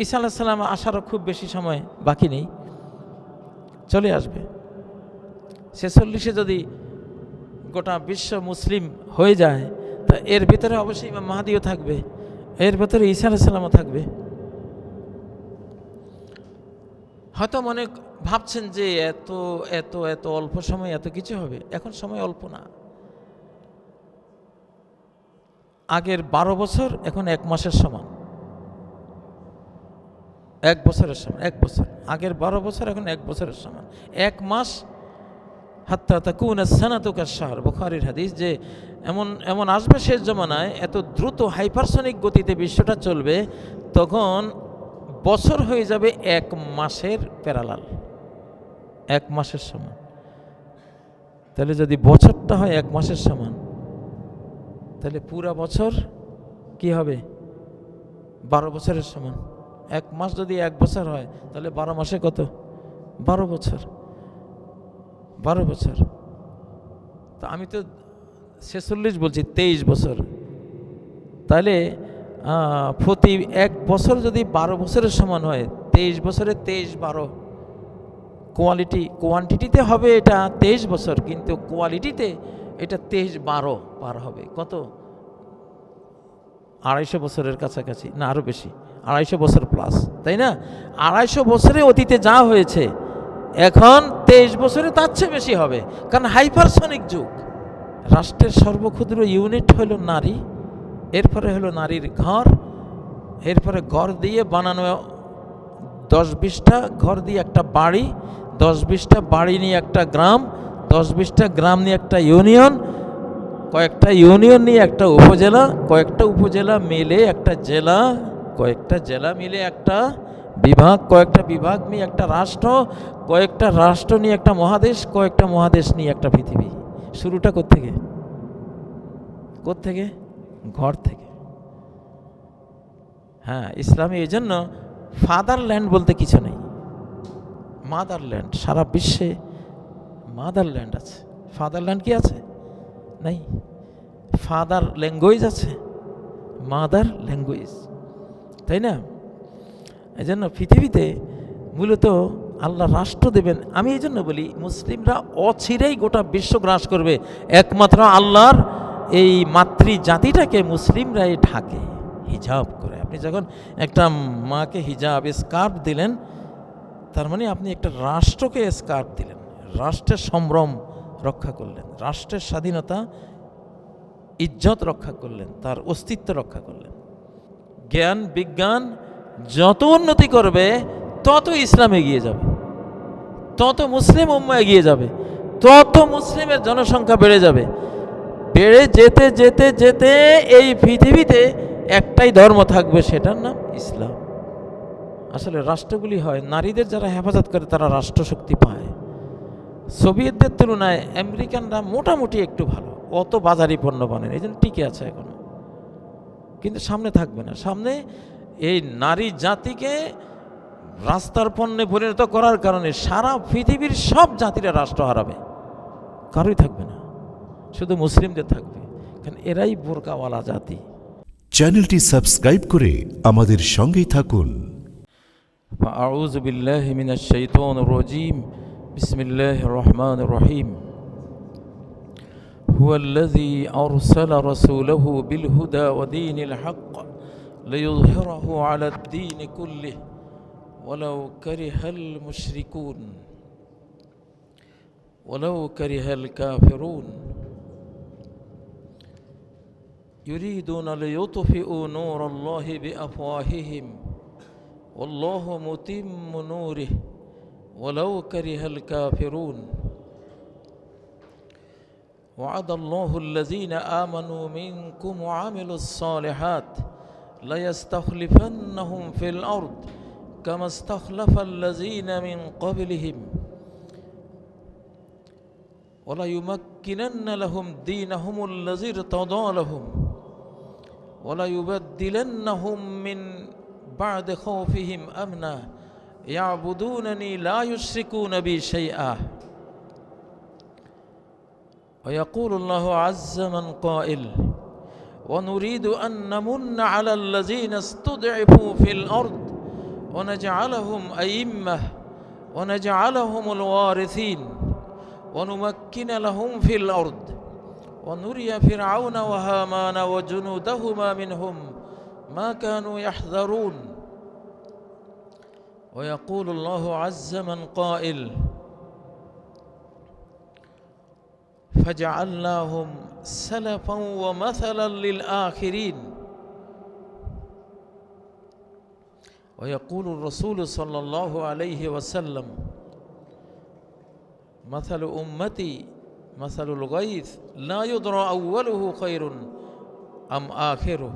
ঈসা আলাইহিস সালাম আসারও খুব বেশি সময় বাকি নেই, চলে আসবে। 46-এ যদি গোটা বিশ্ব মুসলিম হয়ে যায়, তা এর ভিতরে অবশ্যই ইমাম মাহদিও থাকবে, এর ভিতরে ঈসা আলাইহিস সালামও থাকবে। হয়তো মনে ভাবছেন যে এত এত এত অল্প সময় এত কিছু হবে, এখন সময় অল্প না। আগের 12 বছর এখন 1 মাসের সমান, 1 বছরের সমান। 1 বছর আগের 12 বছর এখন 1 বছরের সমান। 1 মাস হাত্তা তাকুনা সানাতু কাশ-শাহর, বুখারীর হাদিস, যে এমন এমন আসবে শেষ জমানায়, এত দ্রুত হাইপারসনিক গতিতে বিশ্বটা চলবে, তখন বছর হয়ে যাবে 1 মাসের প্যারালাল, 1 মাসের সমান। তাহলে যদি বছরটা হয় 1 মাসের সমান, তাহলে পুরা বছর কি হবে? 12 বছরের সমান। 1 মাস যদি 1 বছর হয়, তাহলে 12 মাসে কত? 12 বছর। 12 বছর। তো আমি তো 46 বলছি, 23 বছর। তাহলে প্রতি 1 বছর যদি 12 বছরের সমান হয়, 23 বছরে 23-12, কোয়ান্টিটিতে হবে এটা 23 বছর, কিন্তু কোয়ালিটিতে এটা 23-12 পার হবে। কত? 250 বছরের কাছাকাছি, না আরও বেশি, 250 বছর প্লাস, তাই না? 250 বছরে অতীতে যা হয়েছে, এখন 23 বছরে তার চেয়ে বেশি হবে, কারণ হাইপারসনিক যুগ। রাষ্ট্রের সর্বক্ষুদ্র ইউনিট হলো নারী, এরপরে হলো নারীর ঘর, এরপরে ঘর দিয়ে বানানো 10-20টা ঘর দিয়ে একটা বাড়ি, 10-20টা বাড়ি নিয়ে একটা গ্রাম, 10-20টা গ্রাম নিয়ে একটা ইউনিয়ন, কয়েকটা ইউনিয়ন নিয়ে একটা উপজেলা, কয়েকটা উপজেলা মিলে একটা জেলা, কয়েকটা জেলা মিলে একটা বিভাগ, কয়েকটা বিভাগ নিয়ে একটা রাষ্ট্র, কয়েকটা রাষ্ট্র নিয়ে একটা মহাদেশ, কয়েকটা মহাদেশ নিয়ে একটা পৃথিবী। শুরুটা কোত্থেকে? ঘর থেকে। হ্যাঁ, ইসলামে এই জন্য ফাদারল্যান্ড বলতে কিছু নেই, মাদারল্যান্ড। সারা বিশ্বে মাদারল্যান্ড আছে, ফাদারল্যান্ড কি আছে? নাই। ফাদার ল্যাঙ্গুয়েজ আছে, মাদার ল্যাঙ্গুয়েজ, তাই না? এই জন্য পৃথিবীতে মূলত আল্লাহ রাষ্ট্র দেবেন। আমি এই জন্য বলি, মুসলিমরা অচিরেই গোটা বিশ্ব গ্রাস করবে, একমাত্র আল্লাহর এই মাতৃ জাতিটাকে মুসলিমরাই ঢাকে হিজাব করে। আপনি যখন একটা মাকে হিজাব স্কার্ফ দিলেন, তার মানে আপনি একটা রাষ্ট্রকে স্কার্ফ দিলেন, রাষ্ট্রের সম্ভ্রম রক্ষা করলেন, রাষ্ট্রের স্বাধীনতা ইজ্জত রক্ষা করলেন, তার অস্তিত্ব রক্ষা করলেন। জ্ঞান বিজ্ঞান যত উন্নতি করবে, তত ইসলাম এগিয়ে যাবে, তত মুসলিম উম্মাহ এগিয়ে যাবে, তত মুসলিমের জনসংখ্যা বেড়ে যাবে। বেড়ে যেতে যেতে যেতে এই পৃথিবীতে একটাই ধর্ম থাকবে, সেটার নাম ইসলাম। আসলে রাষ্ট্রগুলি হয়, নারীদের যারা হেফাজত করে তারা রাষ্ট্রশক্তি পায়। সোভিয়েতদের তুলনায় আমেরিকানরা মোটামুটি একটু ভালো, অত বাজারি পণ্য বানায়, এই জন্য টিকে আছে এখনো, কিন্তু সামনে থাকবে না। সামনে এই নারী জাতিকে রাস্তার পণ্যে পরিণত করার কারণে সারা পৃথিবীর সব জাতিরা রাষ্ট্র হারাবে, কারোই থাকবে না, শুধু মুসলিমদের থাকবে, কারণ এরাই বোরকাওয়ালা জাতি। চ্যানেলটি সাবস্ক্রাইব করে আমাদের সঙ্গেই থাকুন। আউযু বিল্লাহি মিনাশ শাইতানির রাজীম। বিসমিল্লাহির রহমানির রহিম। হুয়াল্লাযী আরসালা রাসূলাহু বিল হুদা ওয়া দীনিল হক লিইয়ুযহিরাহু আলাদ দীনি কুল্লিহি ওয়ালাউ কারিহাল মুশরিকুন ওয়ালাউ কারিহাল কাফিরুন ইউরিদুনা লিইয়ুতফিউ নূরাল্লাহি বিআফওয়াহিহিম ওয়াল্লাহু মুতিম্মু নূরিহি ওয়ালাউ কারিহাল কাফিরুন وعد الله الذين آمنوا منكم وعملوا الصالحات ليستخلفنهم في الأرض كما استخلف الذين من قبلهم وليمكنن لهم دينهم الذي ارتضى لهم وليبدلنهم من بعد خوفهم أمنا يعبدونني لا يشركون بي شيئا ويقول الله عز من قائل ونريد أن نمن على الذين استضعفوا في الأرض ونجعلهم أئمة ونجعلهم الوارثين ونمكن لهم في الأرض ونري فرعون وهامان وجنودهما منهم ما كانوا يحذرون ويقول الله عز من قائل فجعلناهم سلفا ومثلا للآخرين ويقول الرسول صلى الله عليه وسلم مثل أمتي مثل الغيث لا يدرى أوله خير أم آخره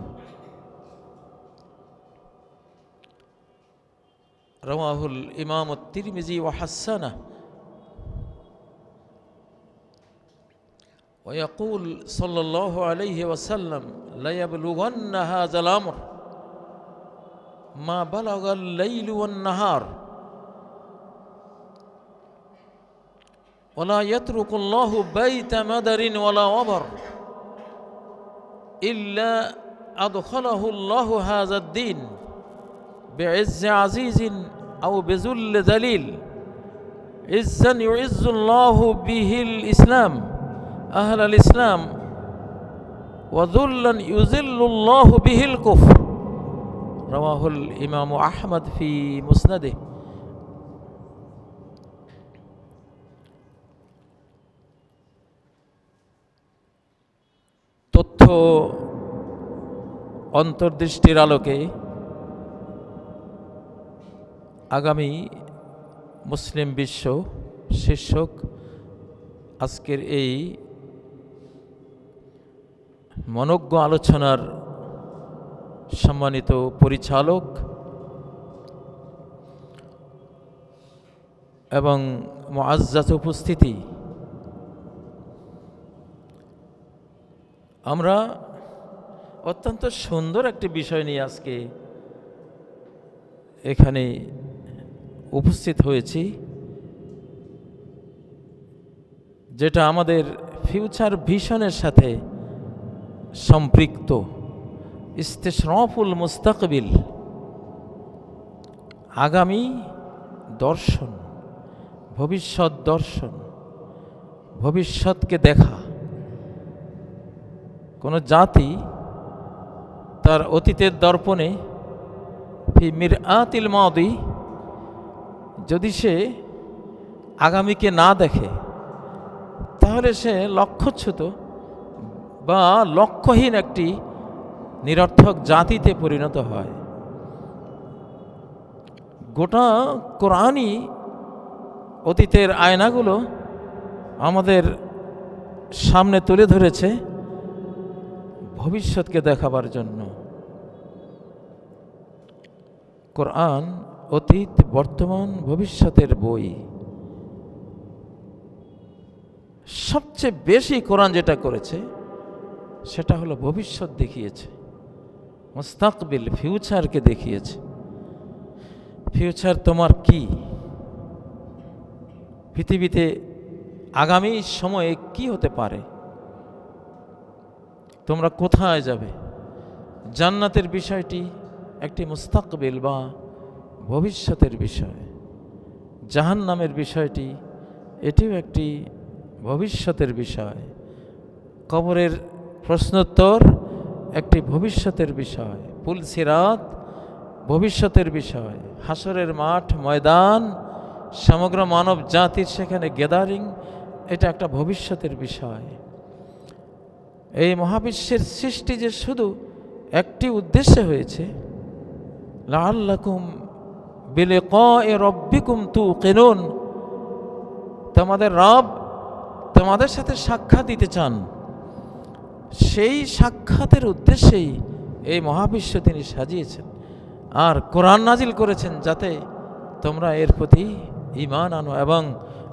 رواه الإمام الترمذي وحسنه ويقول صلى الله عليه وسلم ليبلغن هذا الأمر ما بلغ الليل والنهار ولا يترك الله بيت مدر ولا وبر إلا أدخله الله هذا الدين بعز عزيز أو بذل ذليل عزا يعز الله به الإسلام أهل الإسلام وذلا يذل الله به الكفر رواه الإمام أحمد في مسنده তথ্য অন্তর্দৃষ্টির আলোকে আগামী মুসলিম বিশ্ব শীর্ষক আজকের এই মনোজ্ঞ আলোচনার সম্মানিত পরিচালক এবং মুআজ্জাজ উপস্থিতি, আমরা অত্যন্ত সুন্দর একটি বিষয় নিয়ে আজকে এখানে উপস্থিত হয়েছি, যেটা আমাদের ফিউচার ভিশনের সাথে সম্পৃক্ত। ইস্তেশরাফুল মুস্তাকবিল, আগামী দর্শন, ভবিষ্যৎ দর্শন, ভবিষ্যৎকে দেখা। কোনো জাতি তার অতীতের দর্পণে ফি মিরআতিল মাদি, যদি সে আগামীকে না দেখে তাহলে সে লক্ষ্যচ্যুত বা লক্ষ্যহীন একটি নিরর্থক জাতিতে পরিণত হয়। গোটা কোরআনই অতীতের আয়নাগুলো আমাদের সামনে তুলে ধরেছে ভবিষ্যৎকে দেখাবার জন্য। কোরআন অতীত, বর্তমান, ভবিষ্যতের বই। সবচেয়ে বেশি কোরআন যেটা করেছে সেটা হলো ভবিষ্যৎ দেখিয়েছে, মুস্তাকবিল, ফিউচারকে দেখিয়েছে। ফিউচার তোমার কি, পৃথিবীতে আগামী সময়ে কি হতে পারে, তোমরা কোথায় যাবে। জান্নাতের বিষয়টি একটি মুস্তাকবিল বা ভবিষ্যতের বিষয়, জাহান্নামের বিষয়টি এটিও একটি ভবিষ্যতের বিষয়, কবরের প্রশ্নোত্তর একটি ভবিষ্যতের বিষয়, পুল সিরাত ভবিষ্যতের বিষয়, হাসরের মাঠ, ময়দান, সমগ্র মানব জাতির সেখানে গ্যাদারিং, এটা একটা ভবিষ্যতের বিষয়। এই মহাবিশ্বের সৃষ্টি যে শুধু একটি উদ্দেশ্যে হয়েছে, লাআল্লাকুম বিলিকাই রাব্বিকুম তুকিনুন, তোমাদের রব তোমাদের সাথে সাক্ষাৎ দিতে চান। সেই সাক্ষাতের উদ্দেশ্যেই এই মহাবিশ্ব তিনি সাজিয়েছেন আর কোরআন নাজিল করেছেন, যাতে তোমরা এর প্রতি ঈমান আনো এবং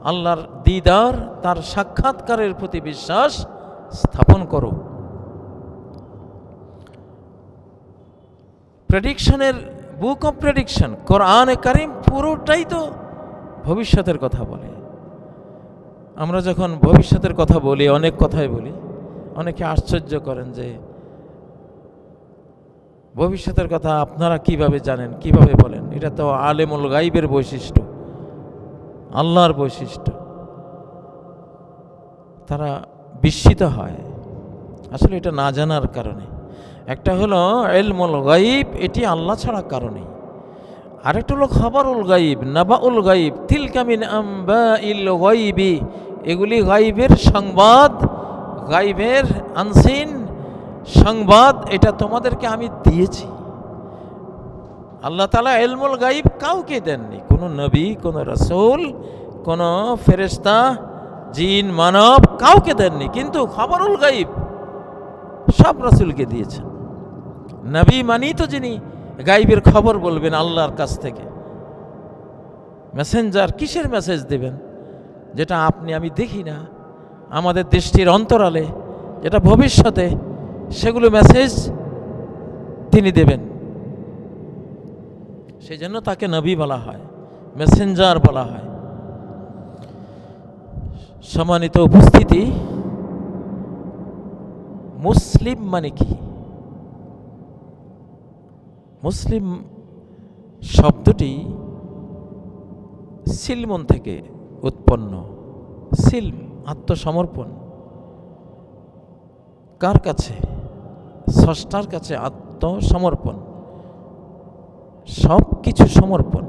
আল্লাহর দিদার, তার সাক্ষাৎকারের প্রতি বিশ্বাস স্থাপন করো। প্রেডিকশনের বুক অফ প্রেডিকশন, কোরআনে কারীম পুরোটাই তো ভবিষ্যতের কথা বলে। আমরা যখন ভবিষ্যতের কথা বলি, অনেক কথাই বলি, অনেকে আশ্চর্য করেন যে ভবিষ্যতের কথা আপনারা কিভাবে জানেন, কিভাবে বলেন? এটা তো আলেমুল গাইবের বৈশিষ্ট্য, আল্লাহর বৈশিষ্ট্য। তারা বিস্মিত হয় আসলে এটা না জানার কারণে। একটা হলো ইলমুল গাইব, এটি আল্লাহ ছাড়া কারণে। আরেকটা হলো খবরুল গাইব, নাবাউল গাইব, তিলকা মিন আম্বাইল গাইবি, এগুলি গাইবের সংবাদ, গাইবের আনসিন সংবাদ, এটা তোমাদেরকে আমি দিয়েছি। আল্লাহ তাআলা ইলমুল গাইব কাউকে দেননি, কোনো নবী, কোনো রাসূল, কোনো ফেরেশতা, জিন, মানব কাউকে দেননি, কিন্তু খবরুল গাইব সব রাসূলকে দিয়েছেন। নবী মানি তো যিনি গাইবের খবর বলবেন আল্লাহর কাছ থেকে। মেসেঞ্জার কিসের মেসেজ দেবেন যেটা আপনি আমি দেখি না, আমাদের দৃষ্টির অন্তরালে, যেটা ভবিষ্যতে, সেগুলো মেসেজ তিনি দেবেন। সেই জন্য তাকে নবী বলা হয়, মেসেঞ্জার বলা হয়। সম্মানিত উপস্থিতি, মুসলিম মানে কি? মুসলিম শব্দটি সিলমন থেকে উৎপন্ন। সিলম, আত্মসমর্পণ। কার কাছে? স্রষ্টার কাছে আত্মসমর্পণ, সব কিছু সমর্পণ।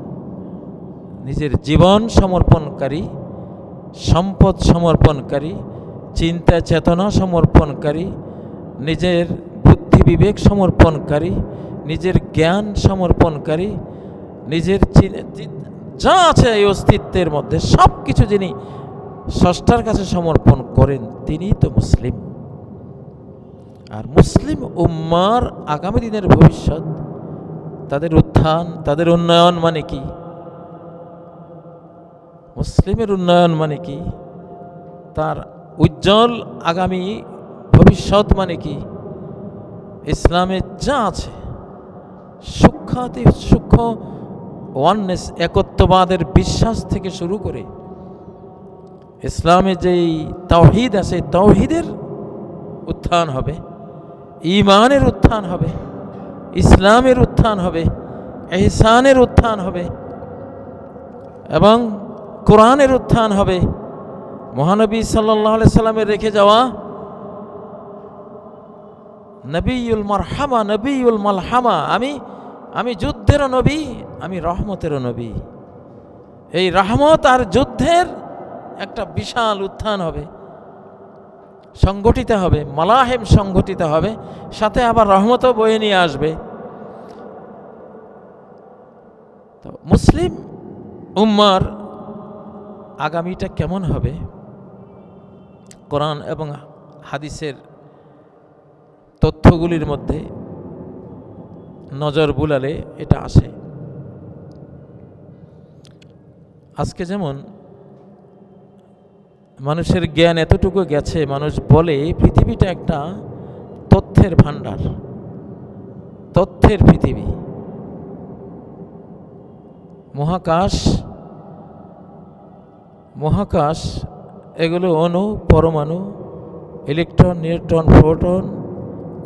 নিজের জীবন সমর্পণকারী, সম্পদ সমর্পণকারী, চিন্তা চেতনা সমর্পণকারী, নিজের বুদ্ধি বিবেক সমর্পণকারী, নিজের জ্ঞান সমর্পণকারী, নিজের যা আছে এই অস্তিত্বের মধ্যে সব কিছু যিনি স্রষ্টার কাছে সমর্পণ করেন, তিনিই তো মুসলিম। আর মুসলিম উম্মার আগামী দিনের ভবিষ্যৎ, তাদের উত্থান, তাদের উন্নয়ন মানে কি? মুসলিমের উন্নয়ন মানে কি? তার উজ্জ্বল আগামী ভবিষ্যৎ মানে কি? ইসলামে যা আছে সূক্ষ্মাতি সূক্ষ্ম ওয়াননেস, একত্ববাদের বিশ্বাস থেকে শুরু করে ইসলামে যেই তাওহীদ আছে, তাওহীদের উত্থান হবে, ঈমানের উত্থান হবে, ইসলামের উত্থান হবে, ইহসানের উত্থান হবে এবং কোরআনের উত্থান হবে। মহানবী সাল্লাল্লাহু আলাইহি সাল্লামের রেখে যাওয়া নবিউল মারহামা, নবিউল মালহামা, আমি যুদ্ধেরও নবী, আমি রহমতেরও নবী। এই রহমত আর যুদ্ধের একটা বিশাল উত্থান হবে, সংগঠিত হবে, মালাহেম সংগঠিত হবে, সাথে আবার রহমতও বয়ে নিয়ে আসবে। তো মুসলিম উম্মার আগামীটা কেমন হবে? কোরআন এবং হাদিসের তথ্যগুলির মধ্যে নজর বুলালে এটা আসে। আজকে যেমন মানুষের জ্ঞান এতটুকু গেছে, মানুষ বলে পৃথিবীটা একটা তথ্যের ভাণ্ডার, তথ্যের পৃথিবী। মহাকাশ এগুলো অণু, পরমাণু, ইলেকট্রন, নিউট্রন, প্রোটন,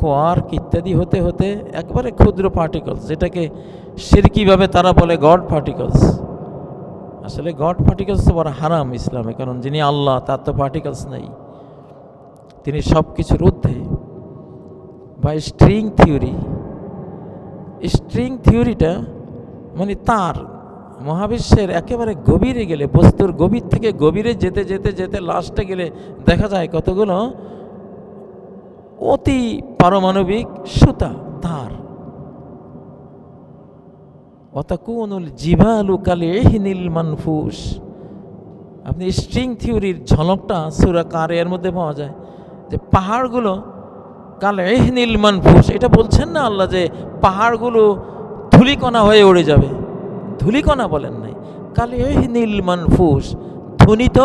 কোয়ার্ক ইত্যাদি হতে হতে একবারে ক্ষুদ্র পার্টিকলস, যেটাকে শিরকিভাবে তারা বলে গড পার্টিকলস। আসলে গড পার্টিকলস তো বড় হারাম ইসলামে, কারণ যিনি আল্লাহ তার তো পার্টিকলস নেই, তিনি সব কিছুর ঊর্ধ্বে। বা স্ট্রিং থিওরি, স্ট্রিং থিওরিটা মানে তার মহাবিশ্বের একেবারে গভীরে গেলে, বস্তুর গভীর থেকে গভীরে যেতে যেতে যেতে লাস্টে গেলে দেখা যায় কতগুলো অতি পারমাণবিক সুতা, তার। অতাকুনুল জিবালু কাল ইহনিল মানফুস। আপনি স্ট্রিং থিওরির ঝলকটা সূরা কারিয়ার মধ্যে পাওয়া যায়, যে পাহাড়গুলো কাল ইহনিল মানফুস। এটা বলছেন না আল্লাহ যে পাহাড়গুলো ধূলিকণা হয়ে উড়ে যাবে, ধূলিকণা বলেন নাই, কাল ইহনিল মানফুস, ধ্বনিত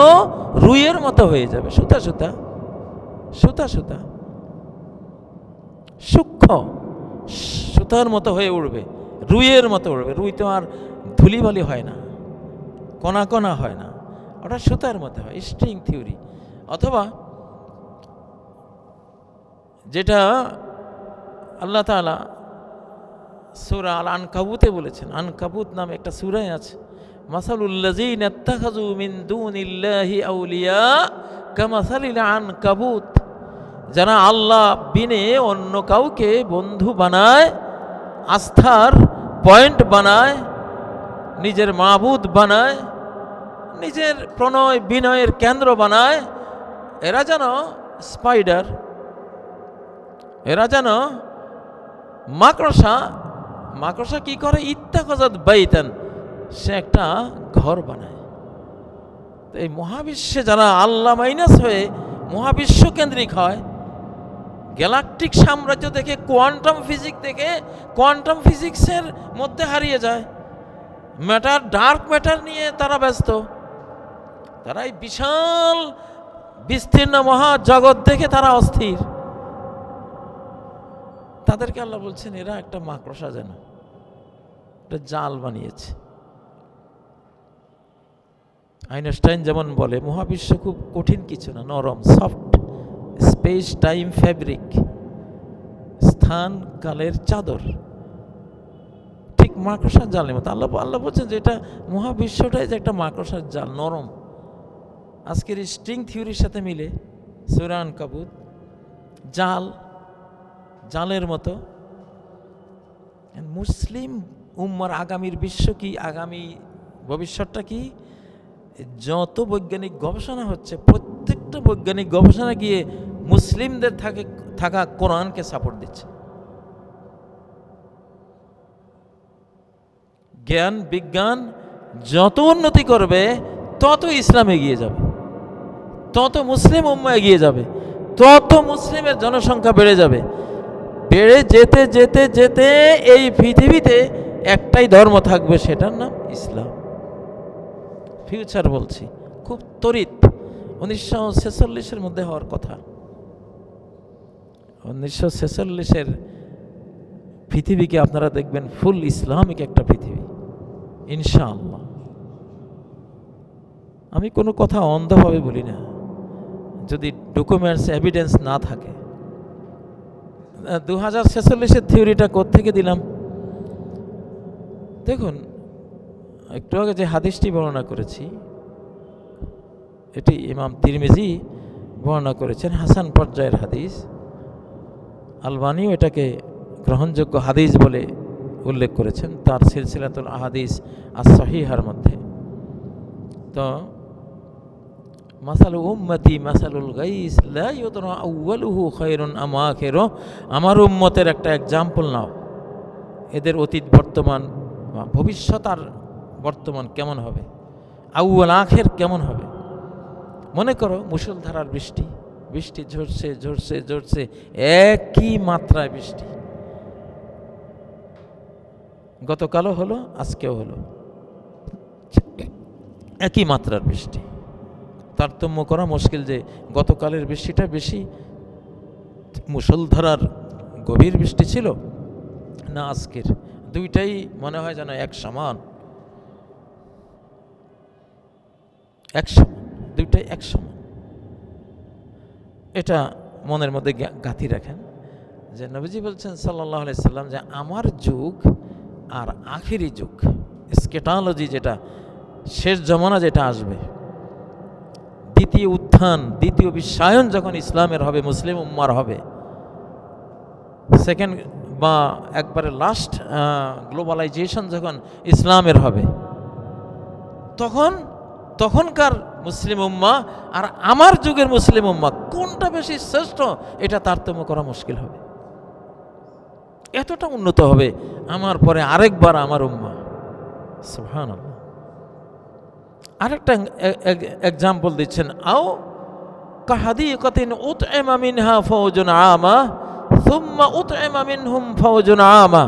রুইয়ের মতো হয়ে যাবে, সুতা সুতা সুতা সুতা, সূক্ষ্ম সুতার মতো হয়ে উড়বে, রুইয়ের মতো উড়বে। রুই তো আর ধুলিবালি হয় না, কণা কণা হয় না, ওটা সুতার মতো হয়, স্ট্রিং থিওরি। অথবা যেটা আল্লাহ তাআলা সূরা আল আনকাবুতে বলেছেন, আনকাবুত নামে একটা সূরায় আছে, মাসালুল্লাযীনা ইত্তাখাযু মিন দুনিল্লাহি আউলিয়া কামাসালিল আনকাবুত, যারা আল্লাহ বিনে অন্য কাউকে বন্ধু বানায়, আস্থার পয়েন্ট বানায়, নিজের মাবুদ বানায়, নিজের প্রণয় বিনয়ের কেন্দ্র বানায়, এরা যেন স্পাইডার, এরা যেন মাকড়সা। মাকড়সা কি করে? ইত্তাখাযাত বাইতান, সে একটা ঘর বানায়। তো এই মহাবিশ্বে যারা আল্লাহ মাইনাস হয়ে মহাবিশ্ব কেন্দ্রিক হয়, গ্যালাকটিক সাম্রাজ্য থেকে, কোয়ান্টাম ফিজিক্স থেকে, কোয়ান্টাম ফিজিক্সের মধ্যে হারিয়ে যায়, ম্যাটার, ডার্ক ম্যাটার নিয়ে তারা ব্যস্ত। তারা এই বিশাল বিস্তীর্ণ মহাজগৎ দেখে তারা অস্থির। তাদেরকে আল্লাহ বলছেন এরা একটা মাকড়সা, যেন একটা জাল বানিয়েছে। আইনস্টাইন যেমন বলে, মহাবিশ্ব খুব কঠিন কিছু না, নরম, সফট, স্পেস টাইম ফ্যাব্রিক, স্থান কালের চাদর, ঠিক মাকড়সার জালের মতো। আল্লাহ বলছেন যে এটা মহাবিশ্বটাই যে একটা মাকড়সার জাল, নরম। আজকের স্ট্রিং থিওরির সাথে মিলে সূরা আনকাবুত জাল, জালের মতো। মুসলিম উম্মার আগামীর বিশ্ব কি, আগামী ভবিষ্যৎটা কি? যত বৈজ্ঞানিক গবেষণা হচ্ছে, প্রত্যেকটা বৈজ্ঞানিক গবেষণা গিয়ে মুসলিমদের থাকা কোরআনকে সাপোর্ট দিচ্ছে। জ্ঞান বিজ্ঞান যত উন্নতি করবে, তত ইসলাম এগিয়ে যাবে, তত মুসলিম উম্মাহ এগিয়ে যাবে, তত মুসলিমের জনসংখ্যা বেড়ে যাবে। বেড়ে যেতে যেতে যেতে এই পৃথিবীতে একটাই ধর্ম থাকবে, সেটার নাম ইসলাম। ফিউচার বলছি, খুব তড়িৎ, 1946-এর মধ্যে হওয়ার কথা। 1946-এর পৃথিবীকে আপনারা দেখবেন ফুল ইসলামিক একটা পৃথিবী, ইনশাআল্লাহ। আমি কোনো কথা অন্ধভাবে বলি না, যদি ডকুমেন্টস এভিডেন্স না থাকে। 2046-এর থিওরিটা কোত্থেকে দিলাম? দেখুন, একটু আগে যে হাদিসটি বর্ণনা করেছি, এটি ইমাম তিরমিজি বর্ণনা করেছেন, হাসান পর্যায়ের হাদিস। আলবানীও এটাকে গ্রহণযোগ্য হাদিস বলে উল্লেখ করেছেন তার সিলসিলাতুল আহাদিস আস-সহিহার মধ্যে। তো মাসালু উম্মতি মাসালুল গাইস লা ইউদরা আউয়ালুহু খায়রুন আম আখিরুহু, আমার উম্মতের একটা এক্সাম্পল নাও, এদের অতীত, বর্তমান, ভবিষ্যৎ আর বর্তমান কেমন হবে, আউয়াল আখির কেমন হবে। মনে করো মুষলধারার বৃষ্টি, বৃষ্টি ঝরছে ঝরছে ঝরছে, একই মাত্রায় বৃষ্টি, গতকালও হলো, আজকেও হলো, একই মাত্রার বৃষ্টি। তারতম্য করা মুশকিল যে গতকালের বৃষ্টিটা বেশি মুষলধারার গভীর বৃষ্টি ছিল না আজকের। দুইটাই মনে হয় যেন এক সমান, এক সমান, দুইটাই এক সমান। এটা মনের মধ্যে গাঁথি রাখেন যে নবীজি বলছেন সাল্লাল্লাহু আলাইহি সাল্লাম যে আমার যুগ আর আখেরি যুগ, স্কেটালজি, যেটা শেষ জমানা যেটা আসবে, দ্বিতীয় উত্থান, দ্বিতীয় বিশ্বায়ন যখন ইসলামের হবে, মুসলিম উম্মার হবে, সেকেন্ড বা একবারে লাস্ট গ্লোবালাইজেশন যখন ইসলামের হবে, তখনকার মুসলিম উম্মা আর আমার যুগের মুসলিম উম্মা কোনটা বেশি শ্রেষ্ঠ, এটা তারতম্য করা মুশকিল হবে। এতটা উন্নত হবে আমার পরে আরেকবার আমার উম্মা। সুবহানাল্লাহ। আরেকটা এক্সাম্পল দিচ্ছেন, আও কাহাদিকাতিন উতইমা মিনহা ফাওজুন আমা সুম্মা উতইমা মিনহুম ফাওজুন আমা,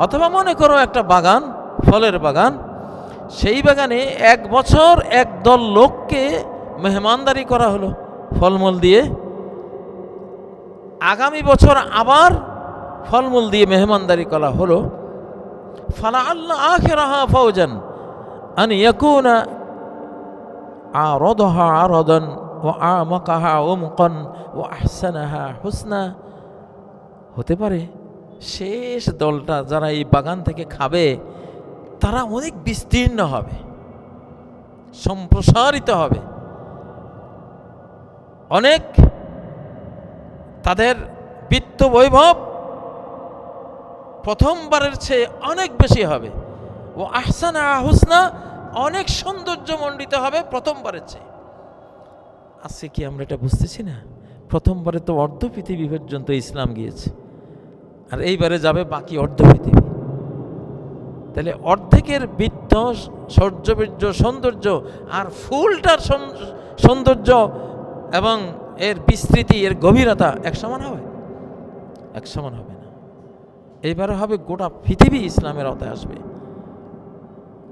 অথবা মনে করো একটা বাগান, ফলের বাগান, সেই বাগানে 1 বছর একদল লোককে মেহমানদারি করা হলো ফলমূল দিয়ে, আগামী বছর আবার ফলমূল দিয়ে মেহমানদারি করা হলো। ফালা আল্লাহ আখিরাহা ফাওজান আন ইয়াকুনা আরাদাহা আরাদান ওয়া আমাকাহা উমকান ওয়া আহসানাহা হুসনা, হতে পারে শেষ দলটা যারা এই বাগান থেকে খাবে তারা অনেক বিস্তীর্ণ হবে, সম্প্রসারিত হবে, অনেক তাদের বিত্ত বৈভব প্রথমবারের চেয়ে অনেক বেশি হবে। ও আহসানা হুসনা, অনেক সৌন্দর্যমণ্ডিত হবে প্রথমবারের চেয়ে। আজকে কি আমরা এটা বুঝতেছি না? প্রথমবারে তো অর্ধ পৃথিবী পর্যন্ত ইসলাম গিয়েছে, আর এইবারে যাবে বাকি অর্ধ পৃথিবী। তাহলে অর্ধেকের বৃত্ত সৌর্যবীর্য সৌন্দর্য আর ফুলটার সৌন্দর্য এবং এর বিস্তৃতি, এর গভীরতা এক সমান হবে? এক সমান হবে না। এইবারে হবে গোটা পৃথিবী ইসলামের আওতায় আসবে।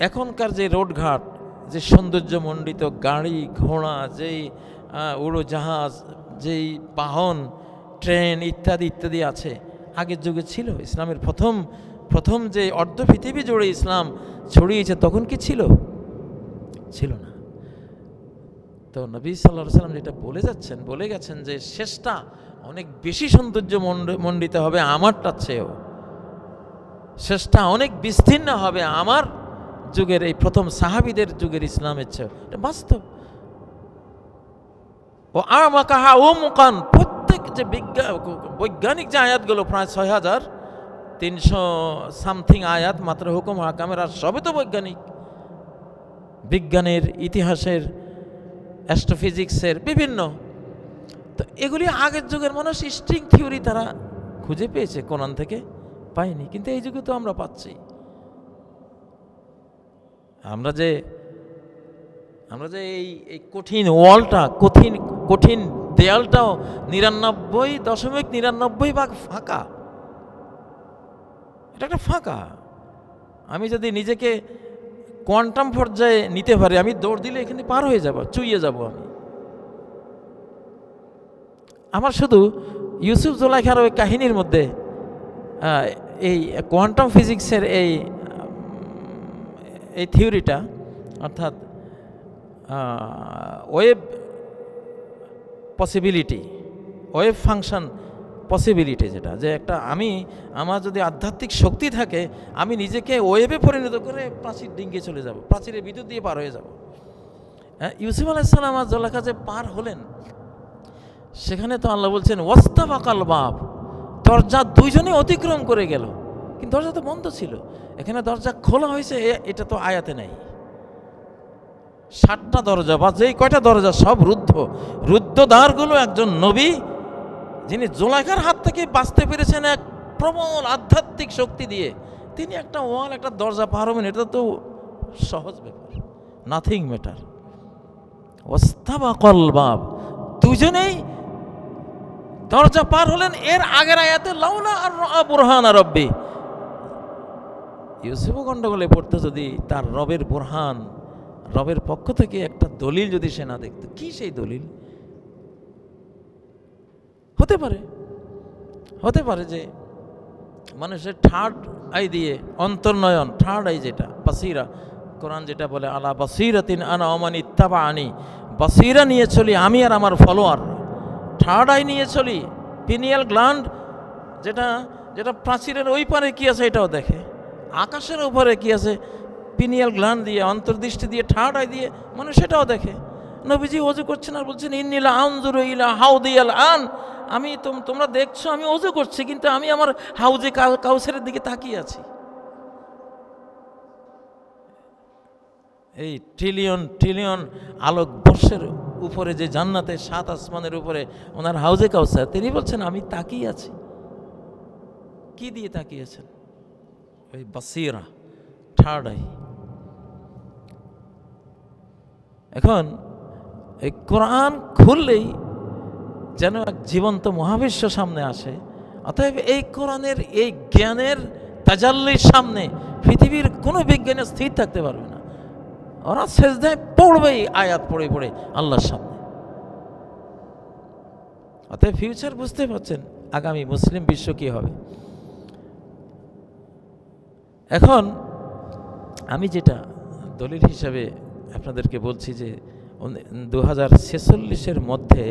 এখনকার যে রোডঘাট, যে সৌন্দর্যমণ্ডিত গাড়ি ঘোড়া, যেই উড়োজাহাজ, যেই বাহন, ট্রেন ইত্যাদি ইত্যাদি আছে, আগের যুগে ছিল? ইসলামের প্রথম যে অর্ধ পৃথিবী জুড়ে ইসলাম ছড়িয়েছে তখন কি ছিল? ছিল না। তো নবী সাল্লাল্লাহু আলাইহি ওয়াসাল্লাম যেটা বলে গেছেন যে শেষটা অনেক বেশি সৌন্দর্য মণ্ডিত হবে আমারটার চেয়েও, শেষটা অনেক বিস্তীর্ণ হবে আমার যুগের, এই প্রথম সাহাবীদের যুগের ইসলামের চেয়েও। এটা বাস্তব। ও আমাকাহা ও মুকান, প্রত্যেক যে বৈজ্ঞানিক যে আয়াতগুলো, প্রায় 6300 সামথিং আয়াত মাত্র হুকুম হাকামের, আর সবে তো বৈজ্ঞানিক, বিজ্ঞানের, ইতিহাসের, অ্যাস্ট্রোফিজিক্সের বিভিন্ন। তো এগুলি আগের যুগের মানুষ স্ট্রিং থিওরি তারা খুঁজে পেয়েছে, কোরআন থেকে পায়নি, কিন্তু এই যুগে তো আমরা পাচ্ছি। আমরা যে এই কঠিন ওয়ালটা, কঠিন দেয়ালটাও 99.99% ফাঁকা। এটা একটা ফাঁকা। আমি যদি নিজেকে কোয়ান্টাম পর্যায়ে নিতে পারি, আমি দৌড় দিলে এখানে পার হয়ে যাব, চুইয়ে যাব আমি। আমার শুধু ইউসুফ জুলাইখার ওই কাহিনীর মধ্যে এই কোয়ান্টাম ফিজিক্সের এই থিওরিটা, অর্থাৎ wave possibility, wave function possibility, যেটা যে একটা আমার যদি আধ্যাত্মিক শক্তি থাকে, আমি নিজেকে ওয়েভে পরিণত করে প্রাচীর ডিঙ্গিয়ে চলে যাব, প্রাচীরের বিদ্যুৎ দিয়ে পার হয়ে যাব। ইউসুফ আলাইহিস সালাম আর জুলাইখা যে পার হলেন, সেখানে তো আল্লাহ বলছেন ওয়াস্তাবাকাল বাব, দরজা দুইজনে অতিক্রম করে গেল, কিন্তু দরজা তো বন্ধ ছিল। এখানে দরজা খোলা হয়েছে, এটা তো আয়াতে নেই। 7টা দরজা বা যেই কয়টা দরজা সব রুদ্ধ দ্বারগুলো একজন নবী, যিনি জুলাইখার হাত থেকে বাঁচতে পেরেছেন এক প্রবল আধ্যাত্মিক শক্তি দিয়ে, তিনি একটা ওয়াল, একটা দরজা পার হবেন, এটা তো সহজ ব্যাপার, নাথিং ম্যাটার। ওয়াস্তাবাকাল বাব, দুজনেই দরজা পার হলেন। এর আগের আয়াতে লাউলা আর বুরহান রব্বি, ইউসুফ গন্ডগোলে পড়তে যদি তার রবের বুরহান, রবের পক্ষ থেকে একটা দলিল যদি সে না দেখতো, কি সেই দলিল? হতে পারে যে মানুষের থার্ড আই দিয়ে, অন্তর্নয়ন, থার্ড আই যেটা বাসিরা, কোরআন যেটা বলে আলা বাসিরাতিন আনা ওমান ইত্তাবাআনি, বাসিরা নিয়ে চলি আমি আর আমার ফলোয়ার। থার্ড আই নিয়ে চলি, পিনিয়াল গ্ল্যান্ড, যেটা প্রাচীরের ওই পারে কি আছে এটাও দেখে, আকাশের উপরে কি আছে পিনিয়াল গ্ল্যান্ড দিয়ে, অন্তর্দৃষ্টি দিয়ে, থার্ড আই দিয়ে মানুষ সেটাও দেখে। নবীজি ওযু করছেন আর বলছেন ইন্নিলা আনজুরু ইলা হাউদিয়াল আন, তোমরা দেখছো আমি ওযু করছি, কিন্তু আমি আমার হাউজে কাউসারের দিকে তাকিয়ে আছি। এই ট্রিলিয়ন আলোকবর্ষের উপরে যে জান্নাতের 7 আসমানের উপরে ওনার হাউজে কাউসার, তিনি বলছেন আমি তাকিয়ে আছি। কি দিয়ে তাকিয়েছেন? ওই বাসিরা, থার্ড আই। এখন এই কোরআন খুললেই যেন এক জীবন্ত মহাবিশ্ব সামনে আসে। অতএব এই কোরআনের এই জ্ঞানের তাজাল্লির সামনে পৃথিবীর কোনো বিজ্ঞানী স্থির থাকতে পারবে না। ওরা সেজদায় পড়বেই আয়াত পড়ে পড়ে আল্লাহর সামনে। অতএব ফিউচার বুঝতে পারছেন, আগামী মুসলিম বিশ্ব কি হবে। এখন আমি যেটা দলিল হিসাবে আপনাদেরকে বলছি যে 2046-এর মধ্যে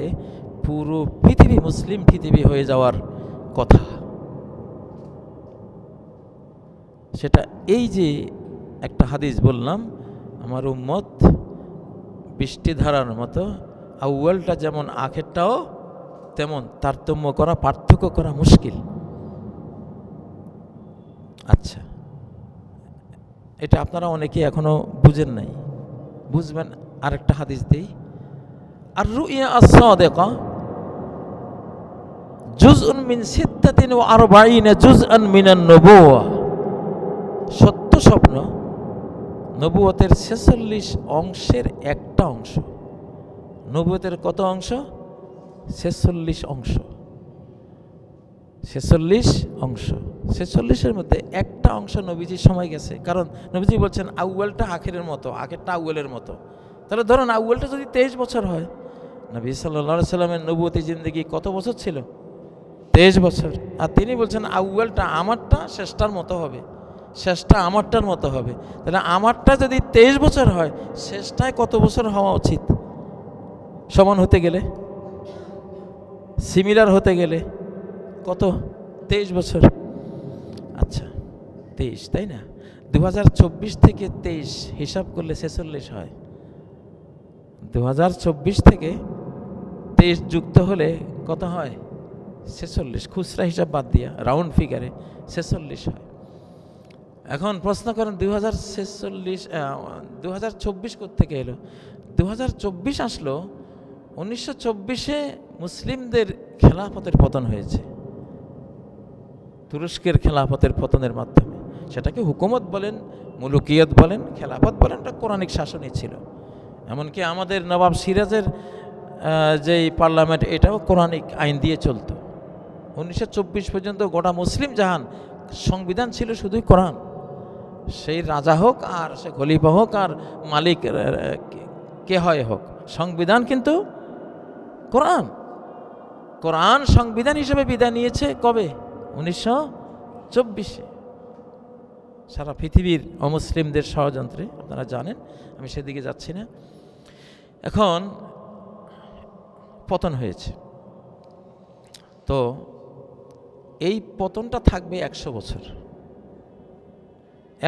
পুরো পৃথিবী মুসলিম পৃথিবী হয়ে যাওয়ার কথা। সেটা এই যে একটা হাদিস বললাম, আমার উম্মত বৃষ্টিধারার মতো, আউয়ালটা যেমন আখেরটাও তেমন, তারতম্য করা, পার্থক্য করা মুশকিল। আচ্ছা, এটা আপনারা অনেকে এখনো বুঝেন নাই, বুঝবেন। আরেকটা হাদিস দেই, আর রুইয়া আস-সাদিকা জুজউন মিন 46 জুজআন মিনান নবুওয়া। সত্য স্বপ্ন নবুয়তের 46 অংশের একটা অংশ। নবুয়তের কত অংশ? 46 অংশ। 46 অংশ, 46-এর মধ্যে একটা অংশ নবীজির সময় গেছে। কারণ নবীজি বলছেন আউয়ালটা আখেরের মতো, আখেরটা আউয়ালের মতো। তাহলে ধরুন আউয়ালটা যদি 23 বছর হয়, নবী সাল্লাল্লাহু আলাইহি সাল্লামের নবুয়তি জিন্দেগি কত বছর ছিল? 23 বছর। আর তিনি বলছেন আউয়ালটা আমারটা শেষটার মতো হবে, শেষটা আমারটার মতো হবে। তাহলে আমারটা যদি 23 বছর হয়, শেষটায় কত বছর হওয়া উচিত? সমান হতে গেলে, সিমিলার হতে গেলে কত? 23 বছর। আচ্ছা 23, তাই না? 2024 থেকে 23 হিসাব করলে 46 হয়। 2024 থেকে 23 যুক্ত হলে কত হয়? 46। খুচরা হিসাব বাদ দিয়া রাউন্ড ফিগারে 46 হয়। এখন প্রশ্ন করেন 2024 কোত্থেকে এলো? 2024 আসলো 1924-এ মুসলিমদের খেলাফতের পতন হয়েছে, তুরস্কের খেলাফতের পতনের মাধ্যমে। সেটাকে হুকুমত বলেন, মুলুকিয়ত বলেন, খেলাফত বলেন, এটা কোরআনিক শাসনই ছিল। এমনকি আমাদের নবাব সিরাজের যেই পার্লামেন্ট, এটাও কোরআনিক আইন দিয়ে চলতো। 1924 পর্যন্ত গোটা মুসলিম জাহান সংবিধান ছিল শুধুই কোরআন। সেই রাজা হোক আর সে খলিফা হোক আর মালিক কে হয় হোক, সংবিধান কিন্তু কোরআন। কোরআন সংবিধান হিসেবে বিদায় নিয়েছে কবে? 1924-এ। সারা পৃথিবীর অমুসলিমদের ষড়যন্ত্রে, আপনারা জানেন, আমি সেদিকে যাচ্ছি না। এখন পতন হয়েছে, তো এই পতনটা থাকবে 100 বছর।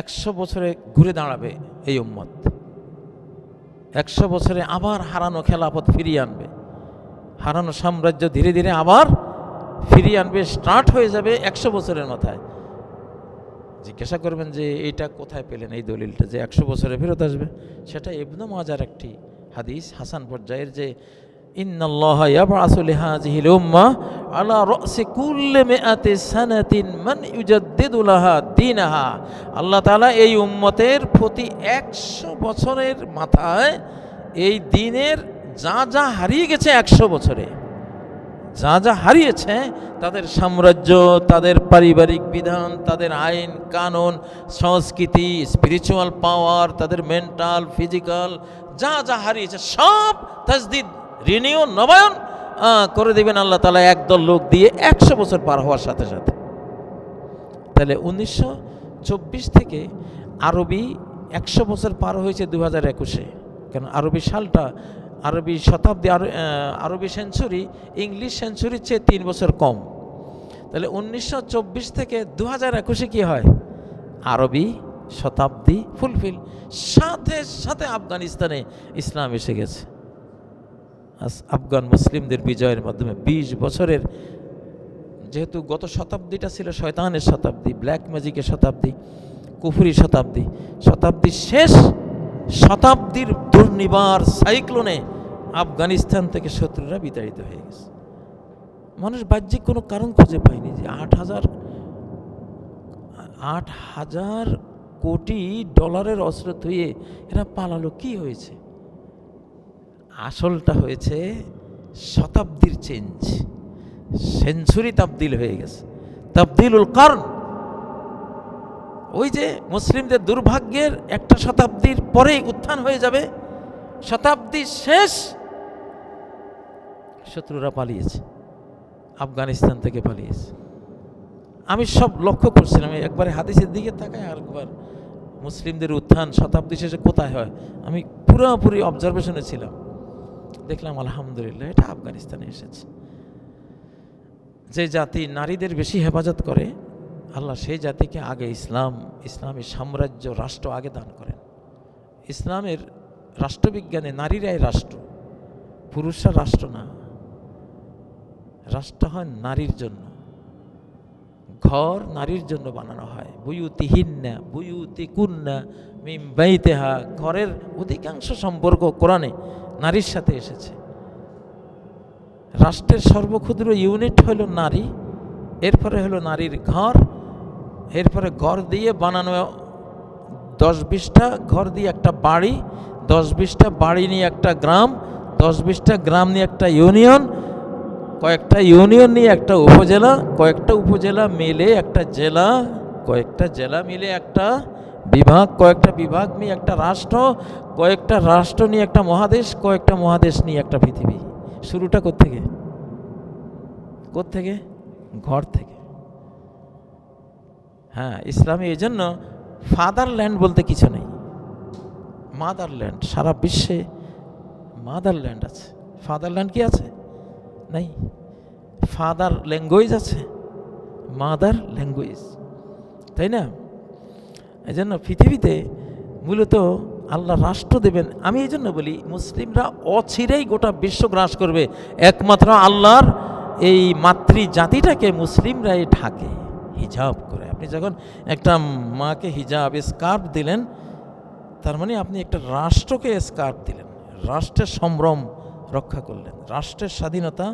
100 বছরে ঘুরে দাঁড়াবে এই উম্মত। 100 বছরে আবার হারানো খেলাফত ফিরিয়ে আনবে, হারানো সাম্রাজ্য ধীরে ধীরে আবার ফিরিয়ে আনবে, স্টার্ট হয়ে যাবে 100 বছরের মাথায়। জিজ্ঞাসা করবেন যে এইটা কোথায় পেলেন এই দলিলটা যে 100 বছরে ফেরত আসবে? সেটা ইবনে মাজার একটি হাদিস, হাসান পর্যায়ের, যে ইন্নাল্লাহা ইয়াবআসু লিহাযিহিল উম্মাহ আলা রাসি কুল্লি মিআতি সানাতিন মান ইউজাদ্দিদু লাহা দীনাহা। আল্লাহ তাআলা এই উম্মতের প্রতি 100 বছরের মাথায় এই দ্বীনের যা যা হারিয়ে গেছে 100 বছরে, যা যা হারিয়েছে, তাদের সাম্রাজ্য, তাদের পারিবারিক বিধান, তাদের আইন কানুন, সংস্কৃতি, স্পিরিচুয়াল পাওয়ার, তাদের মেন্টাল ফিজিক্যাল যা যা হারিয়েছে সব তাজদিদ, রিনিউ, নবায়ন করে দেবেন আল্লাহ তাআলা একদল লোক দিয়ে 100 বছর পার হওয়ার সাথে সাথে। তাহলে 1924 থেকে আরবি 100 বছর পার হয়েছে 2021-এ। কারণ আরবি সালটা, আরবি শতাব্দী, আরবি সেঞ্চুরি ইংলিশ সেঞ্চুরির চেয়ে 3 বছর কম। তাহলে 1924 থেকে 2021-এ কী হয়? আরবি শতাব্দী ফুলফিল। সাথে সাথে আফগানিস্তানে ইসলাম এসে গেছে। আফগান মুসলিমদের বিজয়ের মাধ্যমে 20 বছরের, যেহেতু গত শতাব্দীটা ছিল শয়তানের শতাব্দী, ব্ল্যাক ম্যাজিকের শতাব্দী, কুফরি শতাব্দী, শতাব্দীর শেষ শতাব্দীর দুর্নিবার সাইক্লোনে আফগানিস্তান থেকে শত্রুরা বিতাড়িত হয়ে গেছে। মানুষ বাহ্যিক কোনো কারণ খুঁজে পায়নি যে 8,000 কোটি ডলারের অস্ত্র থুয়ে এরা পালালো, কি হয়েছে? আসলটা হয়েছে শতাব্দীর চেঞ্জ, সেঞ্চুরি তাবদিল হয়ে গেছে, তাবদিলুল কারণ। ওই যে মুসলিমদের দুর্ভাগ্যের একটা শতাব্দীর পরেই উত্থান হয়ে যাবে, শতাব্দীর শেষ শত্রুরা পালিয়েছে, আফগানিস্তান থেকে পালিয়েছে। আমি সব লক্ষ্য করছিলাম, একবারে হাদিসের দিকে তাকায় আর একবার মুসলিমদের উত্থান শতাব্দী শেষে কোথায় হয়, আমি পুরোপুরি অবজারভেশনে ছিলাম। দেখলাম আলহামদুলিল্লাহ এটা আফগানিস্তানে এসেছে। যে জাতি নারীদের বেশি হেফাজত করে, আল্লাহ সেই জাতিকে আগে ইসলামী সাম্রাজ্য রাষ্ট্র আগে দান করেন। ইসলামের রাষ্ট্রবিজ্ঞানে নারীরাই রাষ্ট্র, পুরুষরা রাষ্ট্র না। রাষ্ট্র হয় নারীর জন্য, ঘর নারীর জন্য বানানো হয়। বুয়ুতিহিন্না বুয়ুতিকুন্না মিন বাইতিহা, ঘরের অধিকাংশ সম্পর্ক কোরআনে নারীর সাথে এসেছে। রাষ্ট্রের সর্বক্ষুদ্র ইউনিট হল নারী, এরপরে হলো নারীর ঘর, এরপরে ঘর দিয়ে বানানো 10-20টা ঘর দিয়ে একটা বাড়ি, 10-20টা বাড়ি নিয়ে একটা গ্রাম, 10-20টা গ্রাম নিয়ে একটা ইউনিয়ন, কয়েকটা ইউনিয়ন নিয়ে একটা উপজেলা, কয়েকটা উপজেলা মিলে একটা জেলা, কয়েকটা জেলা মিলে একটা বিভাগ, কয়েকটা বিভাগ নিয়ে একটা রাষ্ট্র, কয়েকটা রাষ্ট্র নিয়ে একটা মহাদেশ, কয়েকটা মহাদেশ নিয়ে একটা পৃথিবী। শুরুটা কোত্থেকে? ঘর থেকে। হ্যাঁ, ইসলামে এই জন্য ফাদারল্যান্ড বলতে কিছু নেই, মাদারল্যান্ড। সারা বিশ্বে মাদারল্যান্ড আছে, ফাদারল্যান্ড কি আছে? নাই। ফাদার ল্যাঙ্গুয়েজ আছে, মাদার ল্যাঙ্গুয়েজ, তাই না? এই জন্য পৃথিবীতে মূলত আল্লাহ রাষ্ট্র দেবেন। আমি এই জন্য বলি, মুসলিমরা অচিরেই গোটা বিশ্ব গ্রাস করবে। একমাত্র আল্লাহর এই মাতৃ জাতিটাকে মুসলিমরাই ঢাকে হিজাব করে। আপনি যখন একটা মাকে হিজাব স্কার্ফ দিলেন, তার মানে আপনি একটা রাষ্ট্রকে স্কার্ফ দিলেন, রাষ্ট্রের সম্ভ্রম রক্ষা করলেন, রাষ্ট্রের স্বাধীনতা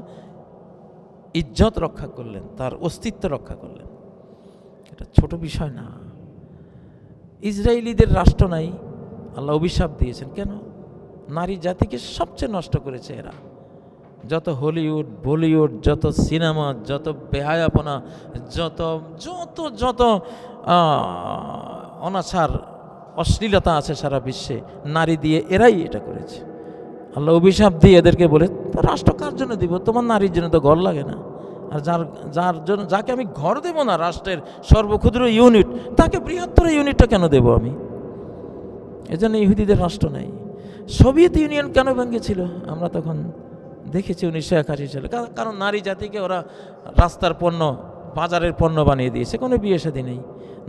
ইজ্জত রক্ষা করলেন, তার অস্তিত্ব রক্ষা করলেন। এটা ছোট বিষয় না। ইসরায়েলিদের রাষ্ট্র নাই, আল্লাহ অভিশাপ দিয়েছেন। কেন? নারী জাতিকে সবচেয়ে নষ্ট করেছে এরা। যত হলিউড বলিউড, যত সিনেমা, যত বেহায়াপনা, যত যত যত অনাচার অশ্লীলতা আছে সারা বিশ্বে, নারী দিয়ে এরাই এটা করেছে। আল্লাহ অভিশাপ দিয়ে এদেরকে বলে, রাষ্ট্র কার জন্য দিব? তোমার নারীর জন্য তো ঘর লাগে না। আর যার জন্য, যাকে আমি ঘর দেব না, রাষ্ট্রের সর্বক্ষুদ্র ইউনিট, তাকে বৃহত্তর ইউনিটটা কেন দেব আমি? এজন্য ইহুদিদের রাষ্ট্র নেই। সোভিয়েত ইউনিয়ন কেন ভেঙেছিল আমরা তখন দেখেছি 1981 সালে। কারণ নারী জাতিকে ওরা রাস্তার পণ্য, বাজারের পণ্য বানিয়ে দিয়েছে। কোনো বিয়ে শাদী নেই,